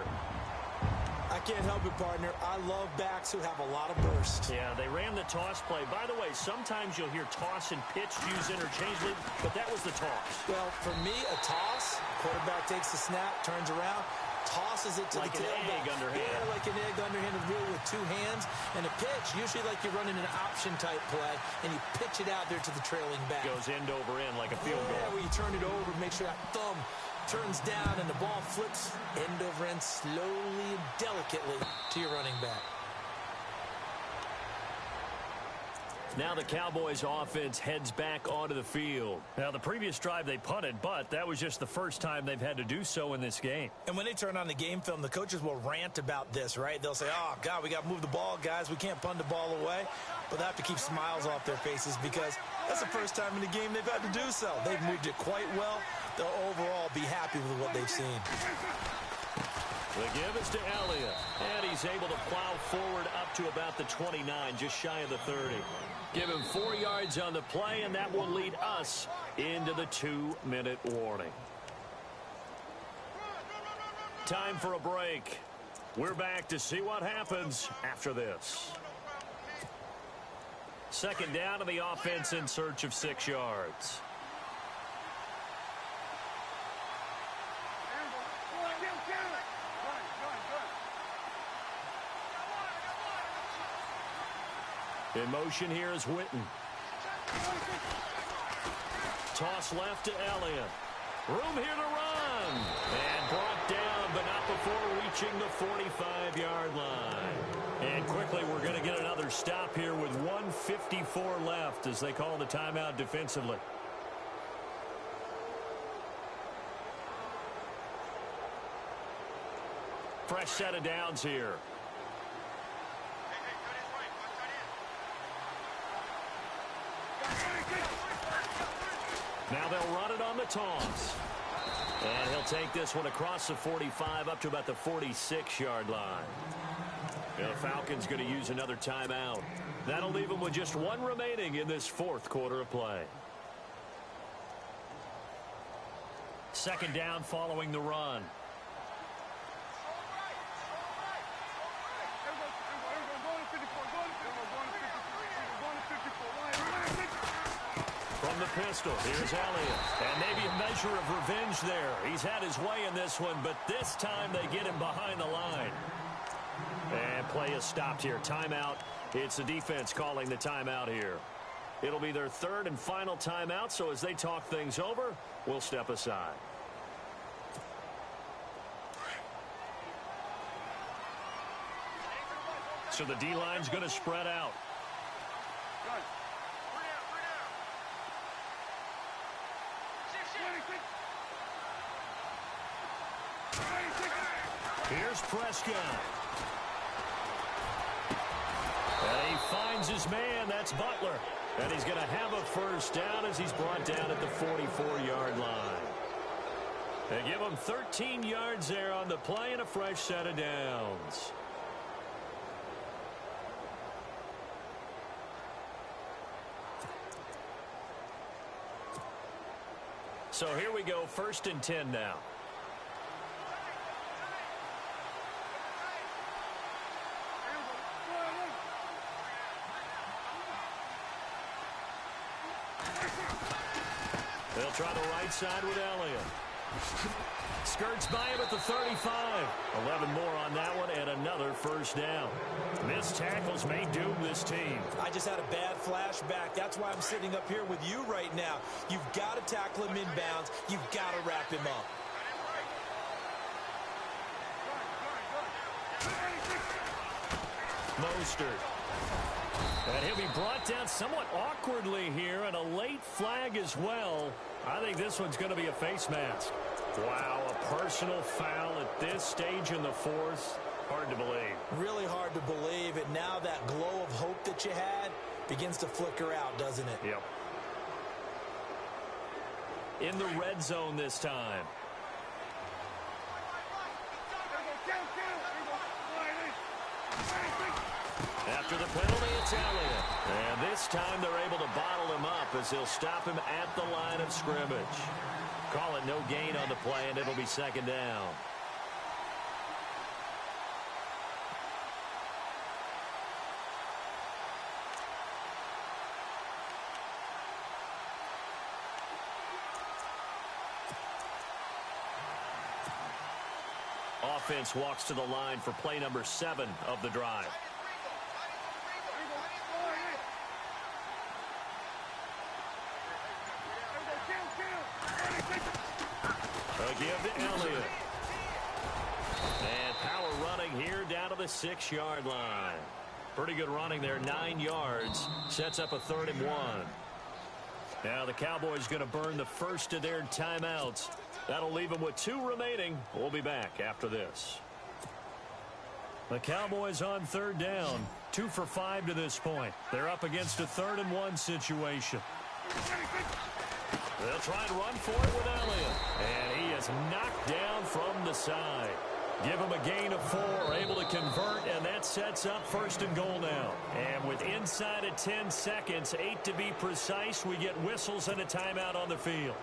I can't help it, partner. I love backs who have a lot of burst. Yeah, they ran the toss play. By the way, sometimes you'll hear toss and pitch used interchangeably, but that was the toss. Well, for me, a toss, quarterback takes the snap, turns around, tosses it to like the tailback. Like an egg underhand. Yeah, like an egg underhand, really with 2 hands. And a pitch, usually like you're running an option-type play, and you pitch it out there to the trailing back. Goes end over end like a field goal. Yeah, where you turn it over, make sure that thumb turns down and the ball flips end over end slowly and delicately to your running back. Now the Cowboys offense heads back onto the field. Now the previous drive they punted, but that was just the first time they've had to do so in this game. And when they turn on the game film, the coaches will rant about this, right? They'll say, oh, God, we got to move the ball, guys. We can't punt the ball away. But they have to keep smiles off their faces because that's the first time in the game they've had to do so. They've moved it quite well. They'll overall be happy with what they've seen. The give is to Elliott, and he's able to plow forward up to about the 29, just shy of the 30. Give him 4 yards on the play, and that will lead us into the 2-minute warning. Time for a break. We're back to see what happens after this. Second down to the offense in search of 6 yards. In motion here is Witten. Toss left to Elliott. Room here to run. And brought down, but not before reaching the 45-yard line. And quickly, we're going to get another stop here with 1:54 left as they call the timeout defensively. Fresh set of downs here. Now they'll run it on the toss. And he'll take this one across the 45 up to about the 46-yard line. And the Falcons going to use another timeout. That'll leave them with just 1 remaining in this 4th quarter of play. Second down following the run. From the pistol, here's Elliott. And maybe a measure of revenge there. He's had his way in this one, but this time they get him behind the line. And play is stopped here. Timeout. It's the defense calling the timeout here. It'll be their 3rd and final timeout, so as they talk things over, we'll step aside. So the D-line's going to spread out. fresh guy. And he finds his man. That's Butler. And he's going to have a first down as he's brought down at the 44-yard line. They give him 13 yards there on the play and a fresh set of downs. So here we go, 1st and 10 now. They'll try the right side with Elliott. Skirts by him at the 35. 11 more on that one and another first down. Missed tackles may doom this team. I just had a bad flashback. That's why I'm sitting up here with you right now. You've got to tackle him inbounds. You've got to wrap him up. Mostert. And he'll be brought down somewhat awkwardly here, and a late flag as well. I think this one's going to be a face mask. Wow, a personal foul at this stage in the 4th. Hard to believe. Really hard to believe, and now that glow of hope that you had begins to flicker out, doesn't it? Yep. In the red zone this time. After the penalty, it's Elliott. And this time they're able to bottle him up as he'll stop him at the line of scrimmage. Call it no gain on the play, and it'll be 2nd down. Offense walks to the line for play number 7 of the drive. A give to Elliott. And power running here down to the 6-yard line. Pretty good running there, 9 yards. Sets up a 3rd and 1. Now the Cowboys going to burn the first of their timeouts. That'll leave them with 2 remaining. We'll be back after this. The Cowboys on 3rd down. 2 for 5 to this point. They're up against a 3rd and 1 situation. They'll try and run for it with Elliott. And he is knocked down from the side. Give him a gain of 4, able to convert, and that sets up 1st and goal now. And with inside of 10 seconds, 8 to be precise, we get whistles and a timeout on the field.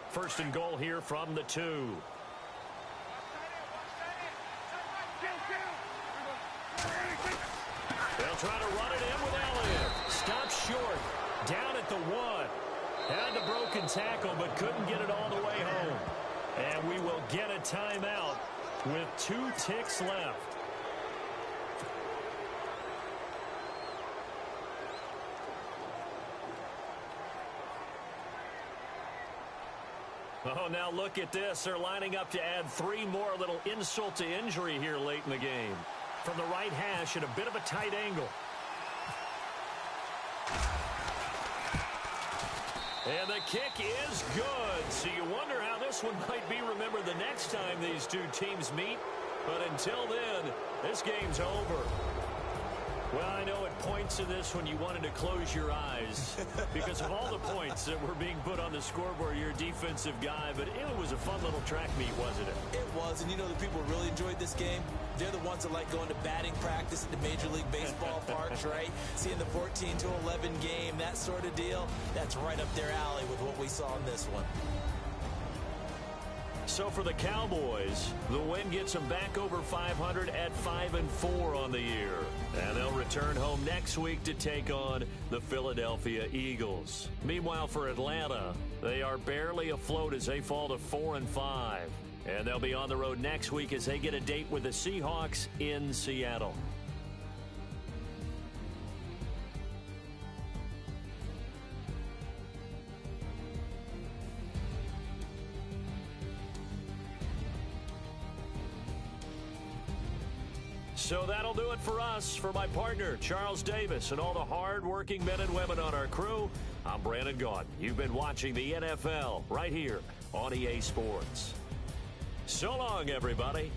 First and goal here from the 2. They'll try to run it in with Elliott. Stops short. Down at the 1. Had the broken tackle, but couldn't get it all the way home. And we will get a timeout with 2 ticks left. Oh, now look at this. They're lining up to add 3 more, a little insult to injury here late in the game. From the right hash at a bit of a tight angle. And the kick is good. So you wonder how this one might be remembered the next time these 2 teams meet. But until then, this game's over. Well, I know at points in this one you wanted to close your eyes because of all the points that were being put on the scoreboard. You're a defensive guy, but it was a fun little track meet, wasn't it? It was, and you know the people who really enjoyed this game? They're the ones that like going to batting practice at the Major League Baseball parks, right? Seeing the 14-11 game, that sort of deal, that's right up their alley with what we saw in this one. So for the Cowboys, the win gets them back over 500 at 5-4 on the year. And they'll return home next week to take on the Philadelphia Eagles. Meanwhile, for Atlanta, they are barely afloat as they fall to 4-5. And they'll be on the road next week as they get a date with the Seahawks in Seattle. So that'll do it for us. For my partner, Charles Davis, and all the hard-working men and women on our crew, I'm Brandon Gaudin. You've been watching the NFL right here on EA Sports. So long, everybody.